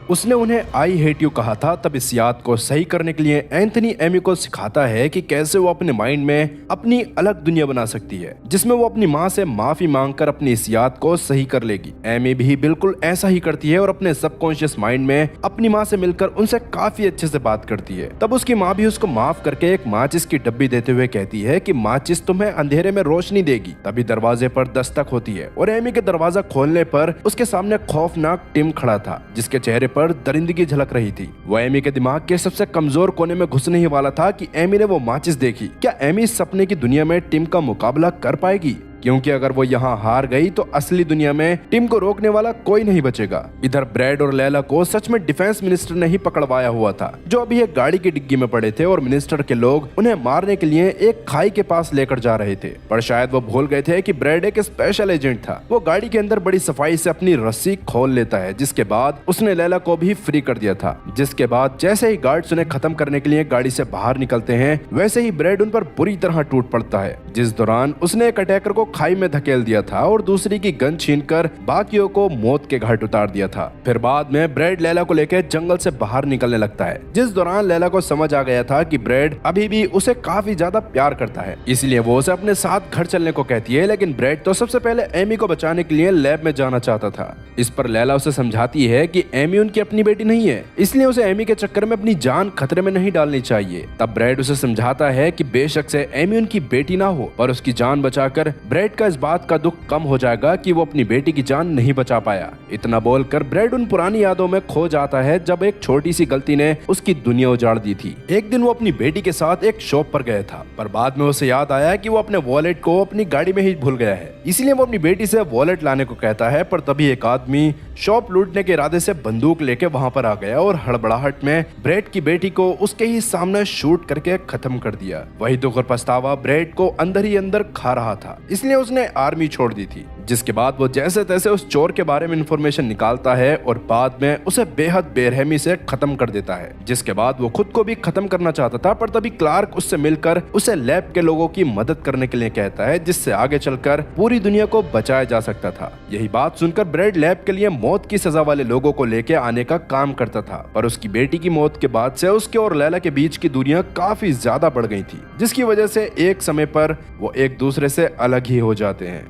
उसने उन्हें आई हेट यू कहा था। तब इस याद को सही करने के लिए एंथनी एमी को सिखाता है कि कैसे वो अपने माइंड में अपनी अलग दुनिया बना सकती है, जिसमें वो अपनी माँ से माफी मांगकर अपनी इस याद को सही कर लेगी। एमी भी बिल्कुल ऐसा ही करती है और अपने सबकॉन्शियस माइंड में अपनी माँ से मिलकर उनसे काफी अच्छे से बात करती है। तब उसकी माँ भी उसको माफ करके एक माचिस की डब्बी देते हुए कहती है कि माचिस तुम्हें अंधेरे में रोशनी देगी। तभी दरवाजे पर दस्तक होती है और एमी के दरवाजा खोलने पर उसके सामने खौफनाक टिम खड़ा था, जिसके चेहरे पर दरिंदगी झलक रही थी। वो एमी के दिमाग के सबसे कमजोर कोने में घुसने ही वाला था कि एमी ने वो माचिस देखी। क्या एमी इस सपने की दुनिया में टिम का मुकाबला कर पाएगी? क्योंकि अगर वो यहाँ हार गई तो असली दुनिया में टिम को रोकने वाला कोई नहीं बचेगा। इधर ब्रैड और लैला को सच में डिफेंस मिनिस्टर ने ही पकड़वाया हुआ था, जो अभी एक गाड़ी की डिग्गी में पड़े थे और मिनिस्टर के लोग उन्हें मारने के लिए एक खाई के पास लेकर जा रहे थे। पर शायद वो भूल गए थे कि ब्रैड एक स्पेशल एजेंट था। वो गाड़ी के अंदर बड़ी सफाई से अपनी रस्सी खोल लेता है, जिसके बाद उसने लैला को भी फ्री कर दिया था। जिसके बाद जैसे ही गार्ड्स उन्हें खत्म करने के लिए गाड़ी से बाहर निकलते हैं, वैसे ही ब्रैड उन पर बुरी तरह टूट पड़ता है, जिस दौरान उसने एक अटैकर को खाई में धकेल दिया था और दूसरी की गन छीनकर बाकियों को मौत के घाट उतार दिया था। फिर बाद में ब्रैड लैला को लेकर जंगल से बाहर निकलने लगता है, जिस दौरान लैला को समझ आ गया था कि ब्रैड अभी भी उसे काफी ज्यादा प्यार करता है, इसलिए वो उसे अपने साथ घर चलने को कहती है। लेकिन ब्रैड तो सबसे पहले एमी को बचाने के लिए लैब में जाना चाहता था। इस पर लैला उसे समझाती है कि एमी उनकी अपनी बेटी नहीं है, इसलिए उसे एमी के चक्कर में अपनी जान खतरे में नहीं डालनी चाहिए। तब ब्रैड उसे समझाता है कि बेशक से एमी उनकी बेटी ना हो, पर उसकी जान बचाकर ब्रैड ब्रैड का इस बात का दुख कम हो जाएगा कि वो अपनी बेटी की जान नहीं बचा पाया। इतना बोलकर ब्रैड उन पुरानी यादों में खो जाता है जब एक छोटी सी गलती ने उसकी दुनिया उजाड़ दी थी। एक दिन वो अपनी बेटी के साथ एक शॉप पर गया था, पर बाद में उसे याद आया कि वो अपने वॉलेट को अपनी गाड़ी में ही भूल गया है। इसलिए वो अपनी बेटी से वॉलेट लाने को कहता है, पर तभी एक आदमी शॉप लूटने के इरादे से बंदूक लेके वहां पर आ गया और हड़बड़ाहट में ब्रैड की बेटी को उसके ही सामने शूट करके खत्म कर दिया। वही दुख और पछतावा ब्रैड को अंदर ही अंदर खा रहा था, इसलिए उसने आर्मी छोड़ दी थी। जिसके बाद वो जैसे तैसे उस चोर के बारे में इंफॉर्मेशन निकालता है और बाद में उसे बेहद बेरहमी से खत्म कर देता है। जिसके बाद वो खुद को भी खत्म करना चाहता था, पर तभी क्लार्क उससे मिलकर उसे लैब के लोगों की मदद करने के लिए कहता है, जिससे आगे चलकर पूरी दुनिया को बचाया जा सकता था। यही बात सुनकर ब्रैड लैब के लिए मौत की सजा वाले लोगों को लेके आने का काम करता था, पर उसकी बेटी की मौत के बाद से उसके और लैला के बीच की दूरियां काफी ज्यादा बढ़ गई थी, जिसकी वजह से एक समय पर वो एक दूसरे से अलग ही हो जाते हैं।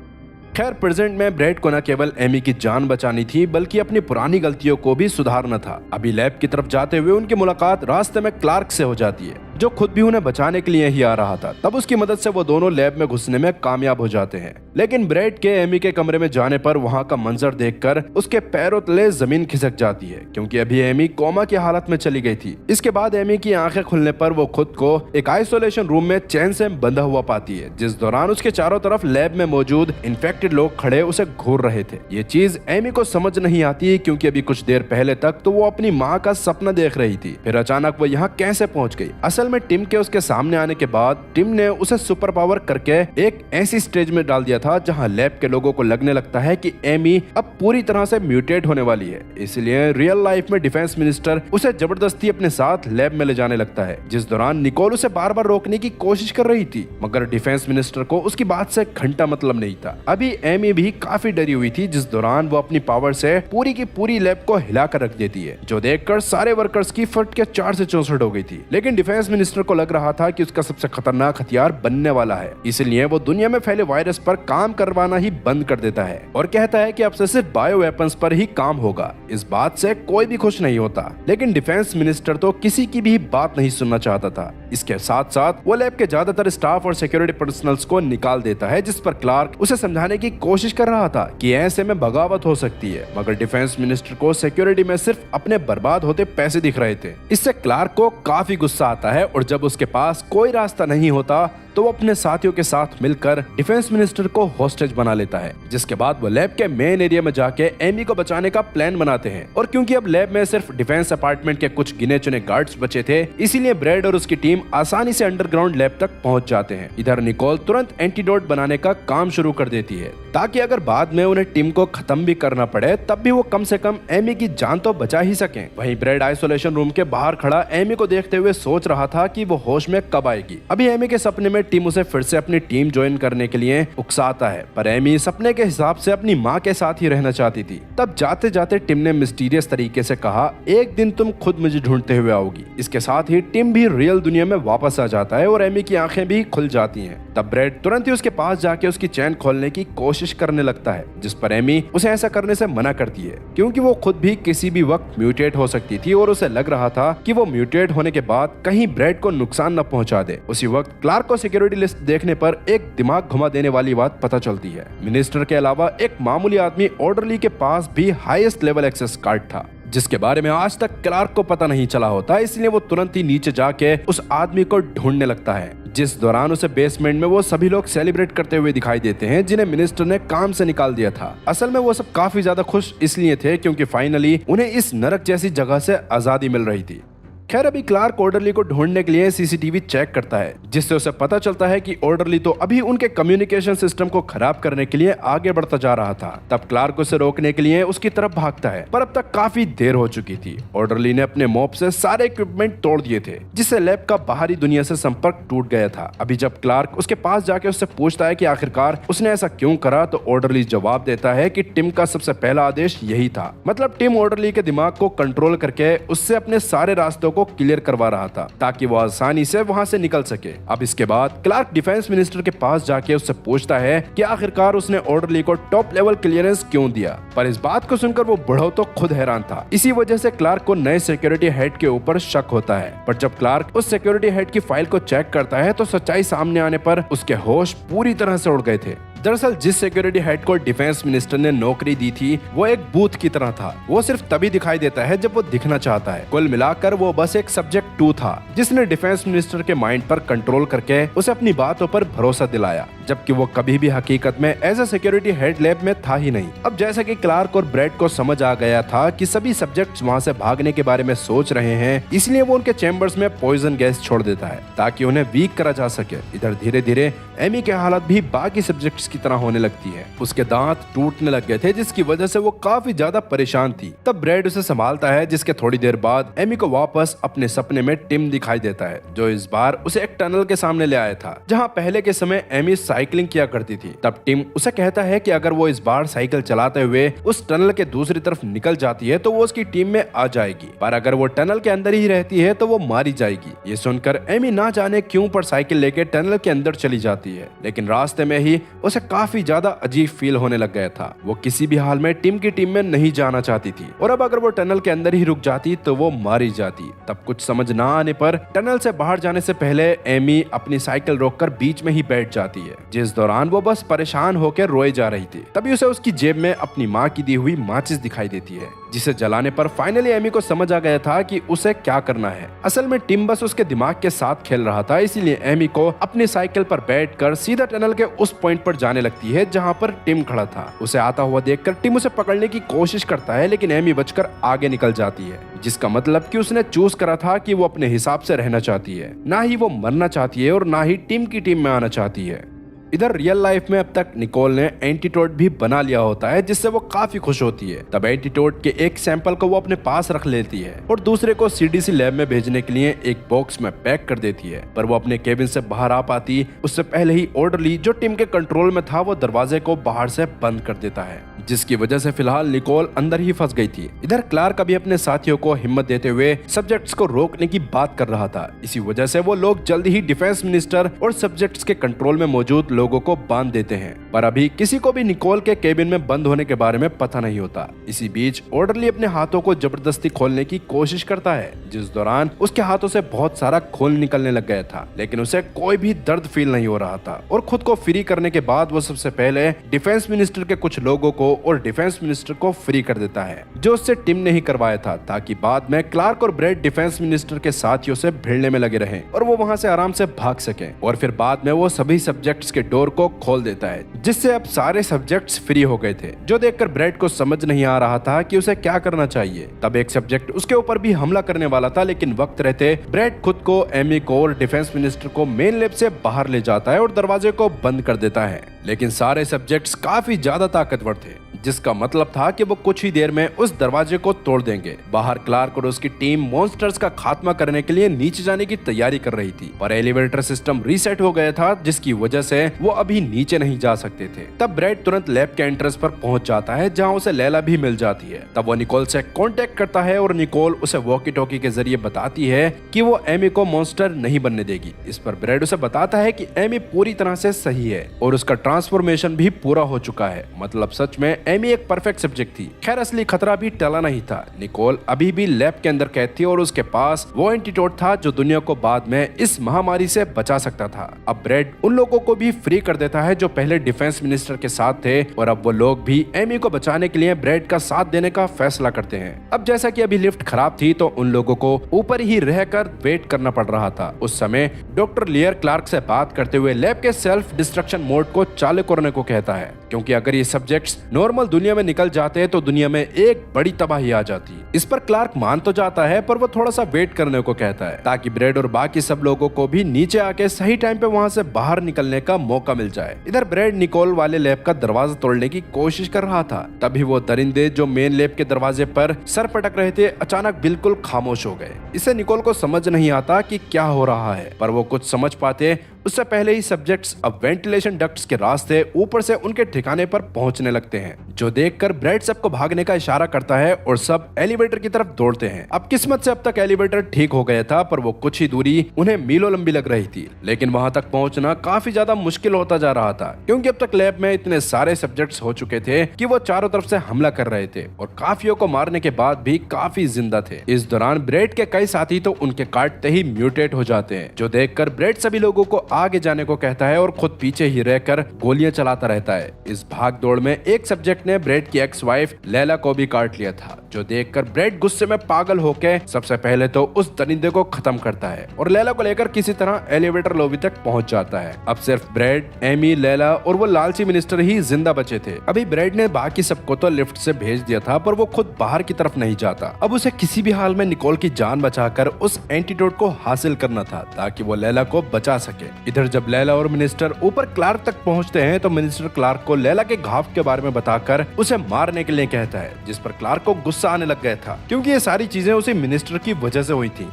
खैर, प्रेजेंट में ब्रैड को न केवल एमी की जान बचानी थी, बल्कि अपनी पुरानी गलतियों को भी सुधारना था। अभी लैब की तरफ जाते हुए उनकी मुलाकात रास्ते में क्लार्क से हो जाती है, जो खुद भी उन्हें बचाने के लिए ही आ रहा था। तब उसकी मदद से वो दोनों लैब में घुसने में कामयाब हो जाते हैं। लेकिन ब्रैड के एमी के कमरे में जाने पर वहां का मंजर देखकर उसके पैरों तले जमीन खिसक जाती है, क्योंकि अभी एमी कोमा की हालत में चली गई थी। इसके बाद एमी की आंखें खुलने पर वो खुद को एक आइसोलेशन रूम में चैन से बंधा हुआ पाती है, जिस दौरान उसके चारों तरफ लैब में मौजूद इन्फेक्टेड लोग खड़े उसे घूर रहे थे। ये चीज एमी को समझ नहीं आती, क्योंकि अभी कुछ देर पहले तक तो वो अपनी माँ का सपना देख रही थी। फिर अचानक वो यहाँ कैसे पहुंच गई? असल में टिम के उसके सामने आने के बाद टिम ने उसे सुपर पावर करके एक ऐसी स्टेज में डाल दिया था जहां लैब के लोगों को लगने लगता है कि एमी अब पूरी तरह से म्यूटेट होने वाली है। इसलिए रियल लाइफ में डिफेंस मिनिस्टर उसे जबरदस्ती अपने साथ लैब में ले जाने लगता है, जिस दौरान निकोल उसे बार बार रोकने की कोशिश कर रही थी, मगर डिफेंस मिनिस्टर को उसकी बात से घंटा मतलब नहीं था। अभी एमी भी काफी डरी हुई थी, जिस दौरान वो अपनी पावर से पूरी की पूरी लैब को हिलाकर रख देती है, जो देखकर सारे वर्कर्स की फट के 4 से 64 हो गई थी। लेकिन डिफेंस मिनिस्टर को लग रहा था कि उसका सबसे खतरनाक हथियार बनने वाला है, इसलिए वो दुनिया में फैले वायरस पर काम करवाना ही बंद कर देता है और कहता है कि अब से सिर्फ बायो वेपन्स पर ही काम होगा। इस बात से कोई भी खुश नहीं होता, लेकिन डिफेंस मिनिस्टर तो किसी की भी बात नहीं सुनना चाहता था। इसके साथ साथ वो लैब के ज्यादातर स्टाफ और सिक्योरिटी पर्सनल्स को निकाल देता है, जिस पर क्लार्क उसे समझाने की कोशिश कर रहा था कि ऐसे में बगावत हो सकती है, मगर डिफेंस मिनिस्टर को सिक्योरिटी में सिर्फ अपने बर्बाद होते पैसे दिख रहे थे। इससे क्लार्क को काफी गुस्सा आता है और जब उसके पास कोई रास्ता नहीं होता तो वो अपने साथियों के साथ मिलकर डिफेंस मिनिस्टर को हॉस्टेज बना लेता है। जिसके बाद वो लैब के मेन एरिया में जाके एमी को बचाने का प्लान बनाते हैं, और क्योंकि अब लैब में सिर्फ डिफेंस अपार्टमेंट के कुछ गिने चुने गार्ड्स बचे थे, इसीलिए ब्रैड और उसकी टीम आसानी से अंडरग्राउंड लैब तक पहुंच जाते हैं। इधर निकोल तुरंत एंटीडोट बनाने का काम शुरू कर देती है, ताकि अगर बाद में उन्हें टीम को खत्म भी करना पड़े तब भी वो कम से कम एमी की जान तो बचा ही सकें। वहीं ब्रैड आइसोलेशन रूम के बाहर खड़ा एमी को देखते हुए सोच रहा था कि वो होश में कब आएगी। अभी एमी के सपने में टीम उसे फिर से अपनी टीम ज्वाइन करने के लिए उकसाता है, पर एमी सपने के हिसाब से अपनी माँ के साथ ही रहना चाहती थी। तब जाते जाते टिम ने मिस्टीरियस तरीके से कहा, एक दिन तुम खुद मुझे ढूंढते हुए आओगी। इसके साथ ही टिम भी रियल दुनिया में वापस आ जाता है और एमी की आंखें भी खुल जाती हैं। तब ब्रैड तुरंत ही उसके पास जाके उसकी चैन खोलने की कोशिश करने लगता है, जिस पर एमी उसे ऐसा करने से मना करती है, क्योंकि वो खुद भी किसी भी वक्त म्यूटेट हो सकती थी और उसे लग रहा था कि वो म्यूटेट होने के बाद कहीं ब्रैड को नुकसान न पहुंचा दे। उसी वक्त क्लार्क को सिक्योरिटी लिस्ट देखने पर एक दिमाग घुमा देने वाली बात पता चलती है। मिनिस्टर के अलावा एक मामूली आदमी ऑर्डरली के पास भी हाईएस्ट लेवल एक्सेस कार्ड था, जिसके बारे में आज तक क्लार्क को पता नहीं चला होता, इसलिए वो तुरंत ही नीचे जाके उस आदमी को ढूंढने लगता है। जिस दौरान उसे बेसमेंट में वो सभी लोग सेलिब्रेट करते हुए दिखाई देते हैं, जिन्हें मिनिस्टर ने काम से निकाल दिया था। असल में वो सब काफी ज्यादा खुश इसलिए थे क्योंकि फाइनली उन्हें इस नरक जैसी जगह से आजादी मिल रही थी। खैर, अभी क्लार्क ऑर्डरली को ढूंढने के लिए सीसीटीवी चेक करता है, जिससे उसे पता चलता है कि ऑर्डरली तो अभी उनके कम्युनिकेशन सिस्टम को खराब करने के लिए आगे बढ़ता जा रहा था। तब क्लार्क उसे रोकने के लिए उसकी तरफ भागता है, पर अब तक काफी देर हो चुकी थी। ऑर्डरली ने अपने मॉप से सारे इक्विपमेंट तोड़ दिए थे, जिससे लैब का बाहरी दुनिया से संपर्क टूट गया था। अभी जब क्लार्क उसके पास जाके उससे पूछता है कि आखिरकार उसने ऐसा क्यों करा, तो ऑर्डरली जवाब देता है कि टिम का सबसे पहला आदेश यही था। मतलब टिम ऑर्डरली के दिमाग को कंट्रोल करके उससे अपने सारे रास्तों को क्लियर करवा रहा था, ताकि वो आसानी से वहां से निकल सके। अब इसके बाद क्लार्क डिफेंस मिनिस्टर के पास जाके उससे पूछता है कि आखिरकार उसने ऑर्डरली को टॉप लेवल क्लियरेंस क्यों दिया। पर इस बात को सुनकर वो बुढ़ऊ तो खुद हैरान था। इसी वजह से क्लार्क को नए सिक्योरिटी हेड के ऊपर शक होता है। पर जब क्लार्क उस सिक्योरिटी हेड की फाइल को चेक करता है तो सच्चाई सामने आने पर उसके होश पूरी तरह से उड़ गए थे। दरअसल जिस सिक्योरिटी हेड को डिफेंस मिनिस्टर ने नौकरी दी थी वो एक बूथ की तरह था। वो सिर्फ तभी दिखाई देता है जब वो दिखना चाहता है। कुल मिलाकर वो बस एक सब्जेक्ट 2 था जिसने डिफेंस मिनिस्टर के माइंड पर कंट्रोल करके उसे अपनी बातों पर भरोसा दिलाया, जबकि वो कभी भी हकीकत में as a security head lab में था ही नहीं। अब जैसा कि क्लार्क और ब्रेड को समझ आ गया था कि सभी सब्जेक्ट्स वहाँ से भागने के बारे में सोच रहे हैं, इसलिए वो उनके चैम्बर्स में पॉइजन गैस छोड़ देता है ताकि उन्हें वीक करा जा सके। इधर धीरे धीरे एमी की हालत भी बाकी सब्जेक्ट्स की तरह होने लगती है। उसके दांत टूटने लग गए थे जिसकी वजह से वो काफी ज्यादा परेशान थी। तब ब्रेड उसे संभालता है जिसके थोड़ी देर बाद एमी को वापस अपने सपने में टिम दिखाई देता है, जो इस बार उसे एक टनल के सामने ले आया था जहाँ पहले के समय एमी साइकिलिंग किया करती थी। तब टिम उसे कहता है कि अगर वो इस बार साइकिल चलाते हुए उस टनल के दूसरी तरफ निकल जाती है तो वो उसकी टीम में आ जाएगी, पर अगर वो टनल के अंदर ही रहती है तो वो मारी जाएगी। ये सुनकर एमी ना जाने क्यों पर साइकिल लेके टनल के अंदर चली जाती है, लेकिन रास्ते में ही उसे काफी ज्यादा अजीब फील होने लग गया था। वो किसी भी हाल में टिम की टीम में नहीं जाना चाहती थी और अब अगर वो टनल के अंदर ही रुक जाती तो वो मारी जाती। तब कुछ समझ ना आने पर टनल से बाहर जाने से पहले एमी अपनी साइकिल रोककर बीच में ही बैठ जाती है, जिस दौरान वो बस परेशान होकर रोए जा रही थी। तभी उसे उसकी जेब में अपनी माँ की दी हुई माचिस दिखाई देती है, जिसे जलाने पर फाइनली एमी को समझ आ गया था कि उसे क्या करना है। असल में टिम बस उसके दिमाग के साथ खेल रहा था, इसीलिए एमी को अपनी साइकिल पर बैठकर सीधा टनल के उस पॉइंट पर जाने लगती है जहां पर टिम खड़ा था। उसे आता हुआ देखकर टिम उसे पकड़ने की कोशिश करता है, लेकिन एमी बचकर आगे निकल जाती है, जिसका मतलब कि उसने चूज करा था कि वो अपने हिसाब से रहना चाहती है, ना ही वो मरना चाहती है और ना ही टिम की टीम में आना चाहती है। इधर रियल लाइफ में अब तक निकोल ने एंटीटोड भी बना लिया होता है, जिससे वो काफी खुश होती है। तब एंटीटोड के एक सैंपल को वो अपने पास रख लेती है और दूसरे को सीडीसी लैब में भेजने के लिए एक बॉक्स में पैक कर देती है। पर वो अपने केबिन से बाहर आ पाती उससे पहले ही ऑर्डरली जो टिम के कंट्रोल में था वो दरवाजे को बाहर से बंद कर देता है, जिसकी वजह से फिलहाल निकोल अंदर ही फंस गई थी। इधर क्लार्क अभी अपने साथियों को हिम्मत देते हुए सब्जेक्ट्स को रोकने की बात कर रहा था। इसी वजह से वो लोग जल्दी ही डिफेंस मिनिस्टर और सब्जेक्ट्स के कंट्रोल में मौजूद लोगों को बांध देते हैं, पर अभी किसी को भी निकोल के केबिन में बंद होने के बारे में पता नहीं होता। इसी बीच ऑर्डरली अपने हाथों को जबरदस्ती खोलने की कोशिश करता है, जिस दौरान उसके हाथों से बहुत सारा खून निकलने लग गया था, लेकिन उसे कोई भी दर्द फील नहीं हो रहा था। और खुद को फ्री करने के बाद वो सबसे पहले डिफेंस मिनिस्टर के कुछ लोगों को और डिफेंस मिनिस्टर को फ्री कर देता है, जो उससे टिम ने ही करवाया था, ताकि बाद में क्लार्क और ब्रेड डिफेंस मिनिस्टर के साथियों से भिड़ने में लगे रहें और वो वहां से आराम से भाग सके। और फिर बाद में वो सभी सब्जेक्ट्स के डोर को खोल देता है, जिससे अब सारे सब्जेक्ट्स फ्री हो गए थे, जो देखकर ब्रेड को समझ नहीं आ रहा था कि उसे क्या करना चाहिए। तब एक सब्जेक्ट उसके ऊपर भी हमला करने वाला था, लेकिन वक्त रहते ब्रेड खुद को, एमी को और डिफेंस मिनिस्टर को मेन लैब से बाहर ले जाता है और दरवाजे को बंद कर देता है। लेकिन सारे सब्जेक्ट्स काफी ज्यादा ताकतवर थे, जिसका मतलब था कि वो कुछ ही देर में उस दरवाजे को तोड़ देंगे। बाहर क्लार्क और उसकी टीम मॉन्स्टर्स का खात्मा करने के लिए नीचे जाने की तैयारी कर रही थी, पर एलिवेटर सिस्टम रीसेट हो गया था, जिसकी वजह से वो अभी नीचे नहीं जा सकते थे। तब ब्रेड तुरंत लैब के एंट्रेंस पर पहुंच जाता है, जहां उसे लैला भी मिल जाती है। तब वो निकोल से कांटेक्ट करता है और निकोल उसे वॉकी टॉकी के जरिए बताती है कि वो एमी को मॉन्स्टर नहीं बनने देगी। इस पर ब्रेड उसे बताता है कि एमी पूरी तरह से सही है और उसका ट्रांसफॉर्मेशन भी पूरा हो चुका है। मतलब सच में एमी एक परफेक्ट सब्जेक्ट थी। खैर असली खतरा भी टला नहीं था। निकोल अभी भी लैब के अंदर कैद थी और उसके पास वो एंटीडोट था जो दुनिया को बाद में इस महामारी से बचा सकता था। अब ब्रेड उन लोगों को भी फ्री कर देता है जो पहले डिफेंस मिनिस्टर के साथ थे, और अब वो लोग भी एमी को बचाने के लिए ब्रेड का साथ देने का फैसला करते हैं। अब जैसा कि अभी लिफ्ट खराब थी तो उन लोगों को ऊपर ही रहकर वेट करना पड़ रहा था। उस समय डॉक्टर लियर क्लार्क से बात करते हुए लैब के सेल्फ डिस्ट्रक्शन मोड को चालू करने को कहता है, क्योंकि अगर ये सब्जेक्ट्स नॉर्मल दुनिया में निकल जाते हैं तो दुनिया में एक बड़ी तबाही आ जाती। इस पर क्लार्क मान तो जाता है, पर वो थोड़ा सा वेट करने को कहता है ताकि ब्रेड और बाकी सब लोगों को भी नीचे आके सही टाइम पे वहां से बाहर निकलने का मौका मिल जाए। इधर ब्रेड निकोल वाले लैब का दरवाजा तोड़ने की कोशिश कर रहा था, तभी वो दरिंदे जो मेन लैब के दरवाजे पर सर पटक रहे थे अचानक बिल्कुल खामोश हो गए। इससे निकोल को समझ नहीं आता कि क्या हो रहा है, पर वो कुछ समझ पाते उससे पहले ही सब्जेक्ट्स अब वेंटिलेशन डक्ट्स के रास्ते ऊपर से उनके ठिकाने पर पहुंचने लगते हैं, जो देखकर ब्रेड सबको भागने का इशारा करता है और सब एलिवेटर की तरफ दौड़ते हैं। अब किस्मत से अब तक एलिवेटर ठीक हो गया था, पर वो कुछ ही दूरी उन्हें मीलों लंबी लग रही थी, लेकिन वहां तक पहुंचना काफी ज्यादा मुश्किल होता जा रहा था, क्योंकि अब तक लैब में इतने सारे सब्जेक्ट्स हो चुके थे कि वो चारों तरफ से हमला कर रहे थे और काफियों को मारने के बाद भी काफी जिंदा थे। इस दौरान ब्रेड के कई साथी तो उनके काटते ही म्यूटेट हो जाते हैं, जो देखकर ब्रेड सभी लोगों को आगे जाने को कहता है और खुद पीछे ही रहकर गोलियां चलाता रहता है। इस भाग दौड़ में एक सब्जेक्ट ने ब्रेड की एक्स वाइफ लैला को भी काट लिया था, जो देखकर ब्रेड गुस्से में पागल होकर सबसे पहले तो उस दरिंदे को खत्म करता है और लैला को लेकर किसी तरह एलिवेटर लॉबी तक पहुंच जाता है। अब सिर्फ ब्रेड, एमी, लैला और वो लालची मिनिस्टर ही जिंदा बचे थे। अभी ब्रेड ने बाकी सबको तो लिफ्ट से भेज दिया था, पर वो खुद बाहर की तरफ नहीं जाता। अब उसे किसी भी हाल में निकोल की जान बचाकर उस एंटीडोट को हासिल करना था ताकि वो लैला को बचा सके। इधर जब लैला और मिनिस्टर ऊपर क्लार्क तक पहुंचते हैं तो मिनिस्टर क्लार्क को लैला के घाव के बारे में बताकर उसे मारने के लिए कहता है, जिस पर क्लार्क को गुस्सा आने लग गया था क्योंकि ये सारी चीजें उसी मिनिस्टर की वजह से हुई थी।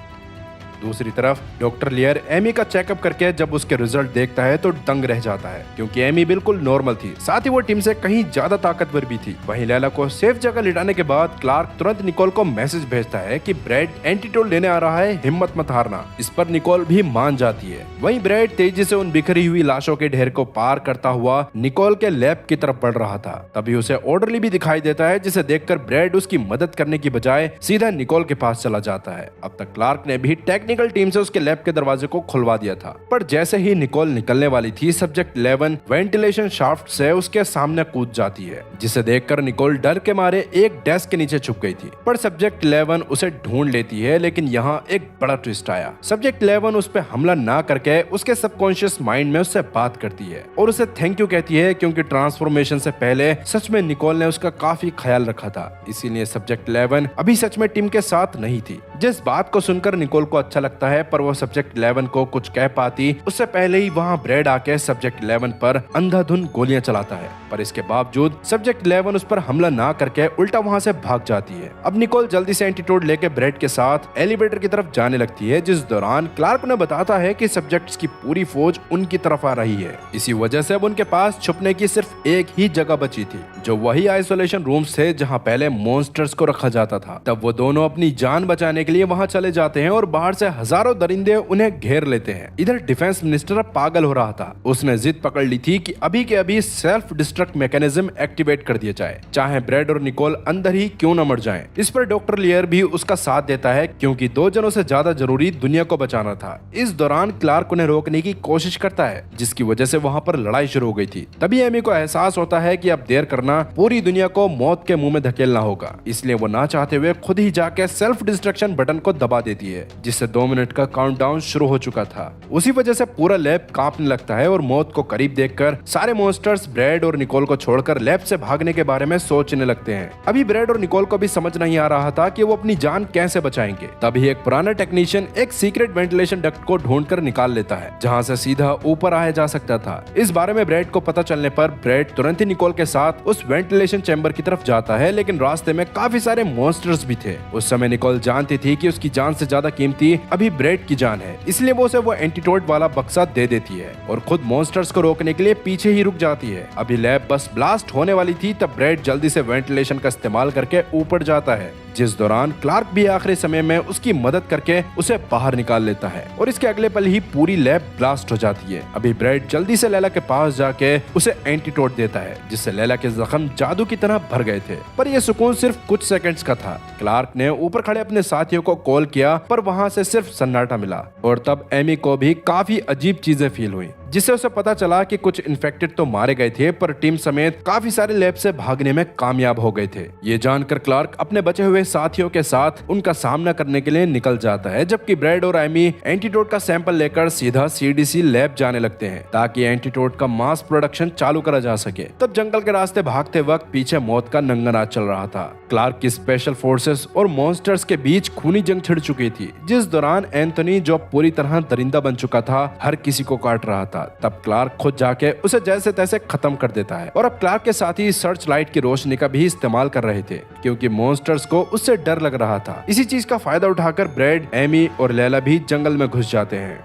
दूसरी तरफ डॉक्टर लियर एमी का चेकअप करके जब उसके रिजल्ट देखता है तो दंग रह जाता है क्योंकि एमी बिल्कुल नॉर्मल थी, साथ ही वो टीम से कहीं ज्यादा ताकतवर भी थी। वहीं लैला को सेफ जगह लिटाने के बाद क्लार्क तुरंत निकोल को मैसेज भेजता है कि ब्रेड एंटीडोट लेने आ रहा है, हिम्मत मत हारना। इस पर निकोल भी मान जाती है। वहीं ब्रेड तेजी से उन बिखरी हुई लाशों के ढेर को पार करता हुआ निकोल के लैब की तरफ बढ़ रहा था। तभी उसे ऑर्डरली भी दिखाई देता है, जिसे देखकर ब्रेड उसकी मदद करने की बजाय सीधा निकोल के पास चला जाता है। अब तक क्लार्क ने भी टेक्निकल टीम से उसके लैब के दरवाजे को खुलवा दिया था, पर जैसे ही निकोल निकलने वाली थी सब्जेक्ट 11 वेंटिलेशन शाफ्ट से उसके सामने कूद जाती है, जिसे देखकर निकोल डर के मारे एक डेस्क के नीचे छुप गई थी। पर सब्जेक्ट 11 उसे ढूंढ लेती है, लेकिन यहाँ एक बड़ा ट्विस्ट आया। सब्जेक्ट 11 उस पर हमला ना करके उसके सबकॉन्शियस माइंड में उससे बात करती है और उसे थैंक यू कहती है क्योंकि ट्रांसफॉर्मेशन से पहले सच में निकोल ने उसका काफी ख्याल रखा था, इसीलिए सब्जेक्ट 11 अभी सच में टीम के साथ नहीं थी। जिस बात को सुनकर निकोल को अच्छा लगता है, पर वो सब्जेक्ट 11 को कुछ कह पाती उससे पहले ही वहाँ ब्रेड आके सब्जेक्ट 11 पर अंधाधुंध गोलियां चलाता है, पर इसके बावजूद सब्जेक्ट 11 उस पर हमला ना करके उल्टा वहाँ से भाग जाती है। अब निकोल जल्दी से एंटीडोट लेके ब्रेड के साथ एलिवेटर की तरफ जाने लगती है, जिस दौरान क्लार्क उन्हें बताता है कि सब्जेक्ट्स की पूरी फौज उनकी तरफ आ रही है। इसी वजह से अब उनके पास छुपने की सिर्फ एक ही जगह बची थी, जो वही आइसोलेशन रूम्स थे जहाँ पहले मॉन्स्टर्स को रखा जाता था। तब वो दोनों अपनी जान बचाने के लिए वहाँ चले जाते हैं और बाहर से हजारों दरिंदे उन्हें घेर लेते हैं। इधर डिफेंस मिनिस्टर अब पागल हो रहा था। उसने जिद पकड़ ली थी कि अभी के अभी सेल्फ डिस्ट्रक्ट मैकेनिज्म एक्टिवेट कर दिया जाए, चाहे ब्रेड और निकोल अंदर ही क्यों न मर जाएं। इस पर डॉक्टर लियर भी उसका साथ देता है क्योंकि 2 जनों से ज्यादा जरूरी दुनिया को बचाना था। इस दौरान क्लार्क उन्हें रोकने की कोशिश करता है, जिसकी वजह से वहाँ पर लड़ाई शुरू हो गई थी। तभी एमी को एहसास होता है कि अब देर करना पूरी दुनिया को मौत के मुंह में धकेलना होगा, इसलिए वो ना चाहते हुए खुद ही जाके सेल्फ डिस्ट्रक्शन बटन को दबा देती है, जिससे 2 मिनट का काउंटडाउन शुरू हो चुका था। उसी वजह से पूरा लैब कांपने लगता है और मौत को करीब देखकर सारे मॉन्स्टर्स ब्रेड और निकोल को छोड़कर लैब से भागने के बारे में सोचने लगते हैं। अभी ब्रेड और निकोल को भी समझ नहीं आ रहा था कि वो अपनी जान कैसे बचाएंगे। तभी एक पुराना टेक्नीशियन एक सीक्रेट वेंटिलेशन डक्ट को ढूंढकर निकाल लेता है, जहां से सीधा ऊपर आया जा सकता था। इस बारे में ब्रेड को पता चलने पर ब्रेड तुरंत ही निकोल के साथ उस वेंटिलेशन चैम्बर की तरफ जाता है, लेकिन रास्ते में काफी सारे मॉन्स्टर्स भी थे। उस समय निकोल जानती थी कि उसकी जान से ज्यादा कीमती अभी ब्रेड की जान है, इसलिए वो उसे वो एंटीडोट वाला बक्सा दे देती है और खुद मॉन्स्टर्स को रोकने के लिए पीछे ही रुक जाती है। अभी लैब बस ब्लास्ट होने वाली थी, तब ब्रेड जल्दी से वेंटिलेशन का इस्तेमाल करके ऊपर जाता है, जिस दौरान क्लार्क भी आखिरी समय में उसकी मदद करके उसे बाहर निकाल लेता है और इसके अगले पल ही पूरी लैब ब्लास्ट हो जाती है। अभी ब्रेड जल्दी से लैला के पास जाके उसे एंटीडोट देता है, जिससे लैला के जख्म जादू की तरह भर गए थे, पर यह सुकून सिर्फ कुछ सेकंड्स का था। क्लार्क ने ऊपर खड़े अपने साथियों को कॉल किया, पर वहां से सिर्फ सन्नाटा मिला और तब एमी को भी काफी अजीब चीजें फील हुई, जिससे उसे पता चला कि कुछ इन्फेक्टेड तो मारे गए थे, पर टीम समेत काफी सारे लैब से भागने में कामयाब हो गए थे। ये जानकर क्लार्क अपने बचे हुए साथियों के साथ उनका सामना करने के लिए निकल जाता है, जबकि ब्रेड और एमी एंटीडोट का सैंपल लेकर सीधा सीडीसी लैब जाने लगते हैं ताकि एंटीडोट का मास प्रोडक्शन चालू करा जा सके। तब जंगल के रास्ते भागते वक्त पीछे मौत का नंगा नाच चल रहा था। क्लार्क की स्पेशल फोर्सेस और मॉन्स्टर्स के बीच खूनी जंग छिड़ चुकी थी, जिस दौरान एंथोनी, जो पूरी तरह दरिंदा बन चुका था, हर किसी को काट रहा था। तब क्लार्क खुद जाके उसे जैसे तैसे खत्म कर देता है और अब क्लार्क के साथी सर्च लाइट की रोशनी का भी इस्तेमाल कर रहे थे, क्योंकि मॉन्स्टर्स को उससे डर लग रहा था। इसी चीज का फायदा उठाकर ब्रेड, एमी और लैला भी जंगल में घुस जाते हैं।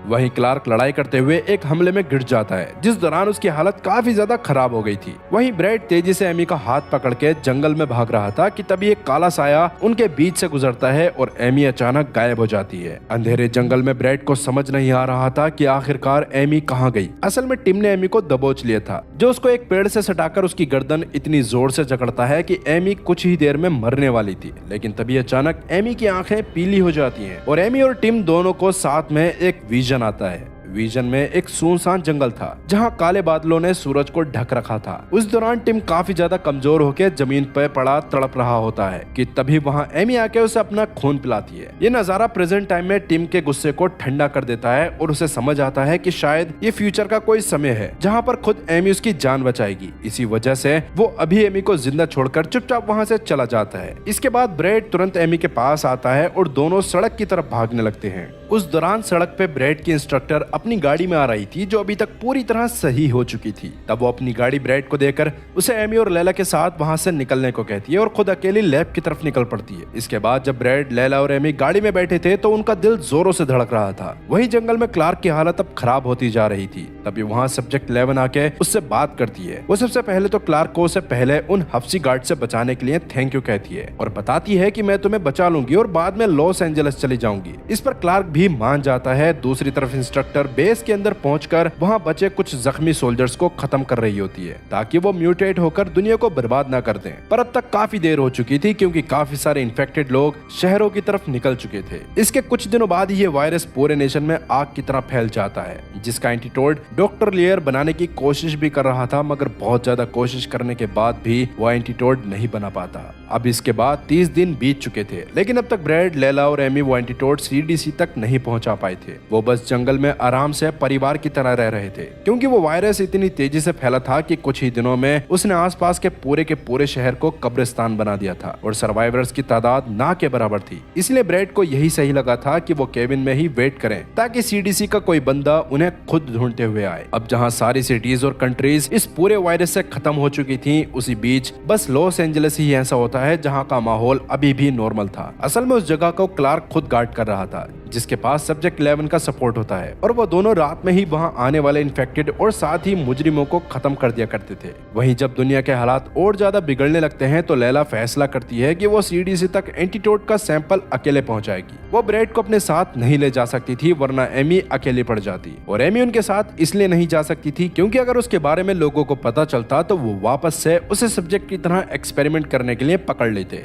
वहीं क्लार्क लड़ाई करते हुए एक हमले में गिर जाता है, जिस दौरान उसकी हालत काफी ज्यादा खराब हो गई थी। वहीं ब्रेड तेजी से एमी का हाथ पकड़ के जंगल में भाग रहा था कि तभी एक काला साया उनके बीच से गुजरता है और एमी अचानक गायब हो जाती है। अंधेरे जंगल में ब्रेड को समझ नहीं आ रहा था कि आखिरकार एमी कहाँ गई। असल में टिम ने एमी को दबोच लिया था, जो उसको एक पेड़ से सटाकर उसकी गर्दन इतनी जोर से जकड़ता है कि एमी कुछ ही देर में मरने वाली थी। लेकिन तभी अचानक एमी की आंखें पीली हो जाती हैं और एमी और टिम दोनों को साथ में एक विजन आता है। विजन में एक सुनसान जंगल था जहाँ काले बादलों ने सूरज को ढक रखा था। उस दौरान टिम काफी ज्यादा कमजोर होकर जमीन पर पड़ा तड़प रहा होता है कि तभी वहाँ एमी आके उसे अपना खून पिलाती है। ये नजारा प्रेजेंट टाइम में टिम के गुस्से को ठंडा कर देता है और उसे समझ आता है कि शायद ये फ्यूचर का कोई समय है जहाँ पर खुद एमी उसकी जान बचाएगी। इसी वजह से वो अभी एमी को जिंदा छोड़कर चुपचाप वहाँ से चला जाता है। इसके बाद ब्रेड तुरंत एमी के पास आता है और दोनों सड़क की तरफ भागने लगते हैं। उस दौरान सड़क पे ब्रेड की इंस्ट्रक्टर अपनी गाड़ी में आ रही थी जो अभी तक पूरी तरह सही हो चुकी थी। तब वो अपनी गाड़ी ब्रेड को देकर उसे एमी और लैला के साथ वहां से निकलने को कहती है और खुद अकेली लैब की तरफ निकल पड़ती है। इसके बाद जब ब्रेड, लैला और एमी गाड़ी में बैठे थे तो उनका दिल जोरों से धड़क रहा था। वही जंगल में क्लार्क की हालत अब खराब होती जा रही थी। तभी वहाँ सब्जेक्ट 11 आके उससे बात करती है। वो सबसे पहले तो क्लार्क को उसे पहले उन हफ्सी गार्ड से बचाने के लिए थैंक यू कहती है और बताती है कि मैं तुम्हें बचा लूंगी और बाद में लॉस एंजलिस चली जाऊंगी। इस पर क्लार्क भी मान जाता है। दूसरी तरफ इंस्ट्रक्टर बेस के अंदर पहुंचकर वहां बचे कुछ जख्मी सोल्जर्स को खत्म कर रही होती है ताकि वो म्यूटेट होकर दुनिया को बर्बाद ना कर दें। पर अब तक काफी देर हो चुकी थी क्योंकि काफी सारे इन्फेक्टेड लोग शहरों की तरफ निकल चुके थे। इसके कुछ दिनों बाद ये वायरस पूरे नेशन में आग की तरह फैल जाता है जिसका एंटीटोड डॉक्टर लियर बनाने की कोशिश भी कर रहा था, मगर बहुत ज्यादा कोशिश करने के बाद भी वो एंटीटोड नहीं बना पाता। अब इसके बाद 30 दिन बीत चुके थे लेकिन अब तक ब्रेड, लैला और एमी वो एंटीटोड सीडीसी तक नहीं पहुंचा पाए थे। वो बस जंगल में आराम से परिवार की तरह रह रहे थे क्योंकि वो वायरस इतनी तेजी से फैला था कि कुछ ही दिनों में उसने आसपास के पूरे शहर को कब्रिस्तान बना दिया था और सर्वाइवर्स की तादाद ना के बराबर थी। इसलिए ब्रेड को यही सही लगा था कि वो केबिन में ही वेट करें ताकि सीडीसी का कोई बंदा उन्हें खुद ढूंढते हुए आए। अब जहाँ सारी सिटीज और कंट्रीज इस पूरे वायरस से खत्म हो चुकी थी, उसी बीच बस लॉस एंजलिस ही ऐसा होता है जहाँ का माहौल अभी भी नॉर्मल था। असल में उस जगह को क्लार्क खुद गार्ड कर रहा था जिसके पास सब्जेक्ट 11 का सपोर्ट होता है और वो दोनों रात में ही वहाँ आने वाले इन्फेक्टेड और साथ ही मुजरिमों को खत्म कर दिया करते थे। वहीं जब दुनिया के हालात और ज्यादा बिगड़ने लगते हैं तो लैला फैसला करती है कि वो सीडीसी तक एंटीटोड का सैंपल अकेले पहुंचाएगी। वो ब्रेड को अपने साथ नहीं ले जा सकती थी वरना एमी अकेली पड़ जाती और एमी उनके साथ इसलिए नहीं जा सकती थी क्योंकि अगर उसके बारे में लोगों को पता चलता तो वो वापस से उसे सब्जेक्ट की तरह एक्सपेरिमेंट करने के लिए पकड़ लेते।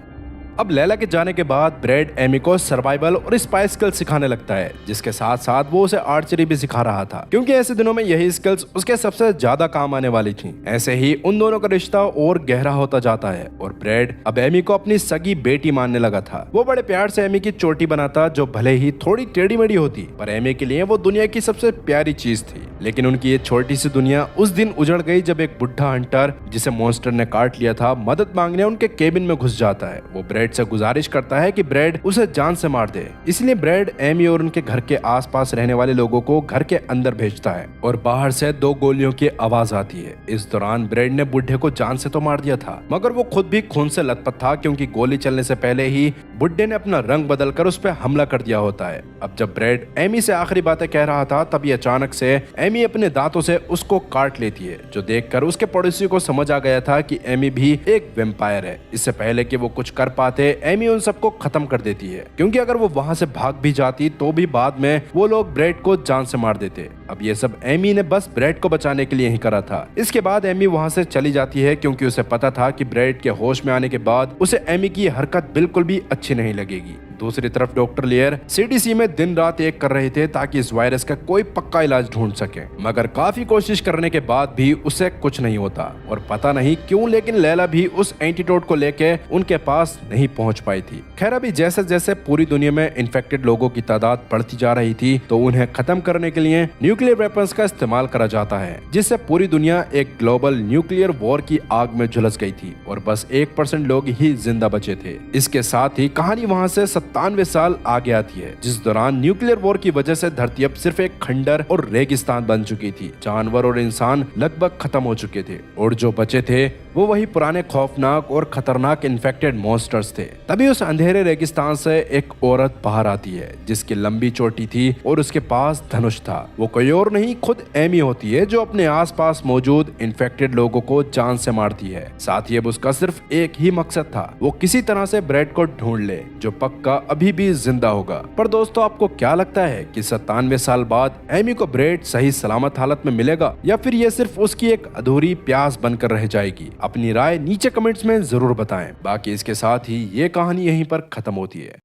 अब लैला के जाने के बाद ब्रेड एमी को सर्वाइवल और स्पाई स्किल्स सिखाने लगता है जिसके साथ साथ वो उसे आर्चरी भी सिखा रहा था क्योंकि ऐसे दिनों में यही स्किल्स उसके सबसे ज्यादा काम आने वाली थी। ऐसे ही उन दोनों का रिश्ता और गहरा होता जाता है और ब्रेड अब एमी को अपनी सगी बेटी मानने लगा था। वो बड़े प्यार से एमी की चोटी बनाता जो भले ही थोड़ी टेढ़ी मेढ़ी होती पर एमी के लिए वो दुनिया की सबसे प्यारी चीज थी। लेकिन उनकी ये छोटी सी दुनिया उस दिन उजड़ गई जब एक बुढ़ा हंटर जिसे मॉन्स्टर ने काट लिया था मदद मांगने उनके केबिन में घुस जाता है। वो ब्रेड से गुजारिश करता है कि ब्रेड उसे जान से मार दे। इसलिए ब्रेड एमी और उनके घर के आसपास रहने वाले लोगों को घर के अंदर भेजता है और बाहर से 2 गोलियों की आवाज आती है। इस दौरान ब्रेड ने बुढ़े को जान से तो मार दिया था मगर वो खुद भी खून से लथपथ था क्योंकि गोली चलने से पहले ही बुढ़े ने अपना रंग बदलकर उस पर हमला कर दिया होता है। अब जब ब्रेड एमी से आखिरी बातें कह रहा था तभी अचानक से एमी अपने दांतों से उसको काट लेती है जो देखकर उसके पड़ोसी को समझ आ गया था कि एमी भी एक वेम्पायर है। इससे पहले कि वो कुछ कर पाते एमी उन सबको खत्म कर देती है क्योंकि अगर वो वहां से भाग भी जाती तो भी बाद में वो लोग ब्रेड को जान से मार देते। अब ये सब एमी ने बस ब्रेड को बचाने के लिए ही करा था। इसके बाद एमी वहां से चली जाती है क्योंकि उसे पता था कि ब्रेड के होश में आने के बाद उसे एमी की हरकत बिल्कुल भी अच्छी नहीं लगेगी। दूसरी तरफ डॉक्टर लियर सीडीसी में दिन रात एक कर रहे थे ताकि इस वायरस का कोई पक्का इलाज ढूंढ सके मगर काफी कोशिश करने के बाद भी उसे कुछ नहीं होता और पता नहीं क्यों लेकिन लैला भी उस एंटीडोट को लेके उनके पास नहीं पहुंच पाई थी। खैर अभी जैसे जैसे पूरी दुनिया में इन्फेक्टेड लोगों की तादाद बढ़ती जा रही थी तो उन्हें खत्म करने के लिए न्यूक्लियर वेपन्स का इस्तेमाल करा जाता है जिससे पूरी दुनिया एक ग्लोबल न्यूक्लियर वॉर की आग में झुलस गई थी और बस 1% लोग ही जिंदा बचे थे। इसके साथ ही कहानी वहाँ से 97 साल आगे आती है जिस दौरान न्यूक्लियर वॉर की वजह से धरती अब सिर्फ एक खंडर और रेगिस्तान बन चुकी थी। जानवर और इंसान लगभग खत्म हो चुके थे और जो बचे थे वो वही पुराने खौफनाक और खतरनाक इन्फेक्टेड मॉन्स्टर्स थे। तभी उस अंधेरे रेगिस्तान से एक औरत बाहर आती है जिसकी लंबी चोटी थी और उसके पास धनुष था। वो कोई और नहीं खुद एमी होती है जो अपने आसपास मौजूद इन्फेक्टेड लोगों को जान से मारती है। साथ ही अब उसका सिर्फ एक ही मकसद था, वो किसी तरह से ब्रेड को ढूंढ ले जो पक्का अभी भी जिंदा होगा। पर दोस्तों आपको क्या लगता है कि 97 साल बाद एमी को ब्रेड सही सलामत हालत में मिलेगा या फिर ये सिर्फ उसकी एक अधूरी प्यास बनकर रह जाएगी? अपनी राय नीचे कमेंट्स में जरूर बताएं। बाकी इसके साथ ही ये कहानी यहीं पर खत्म होती है।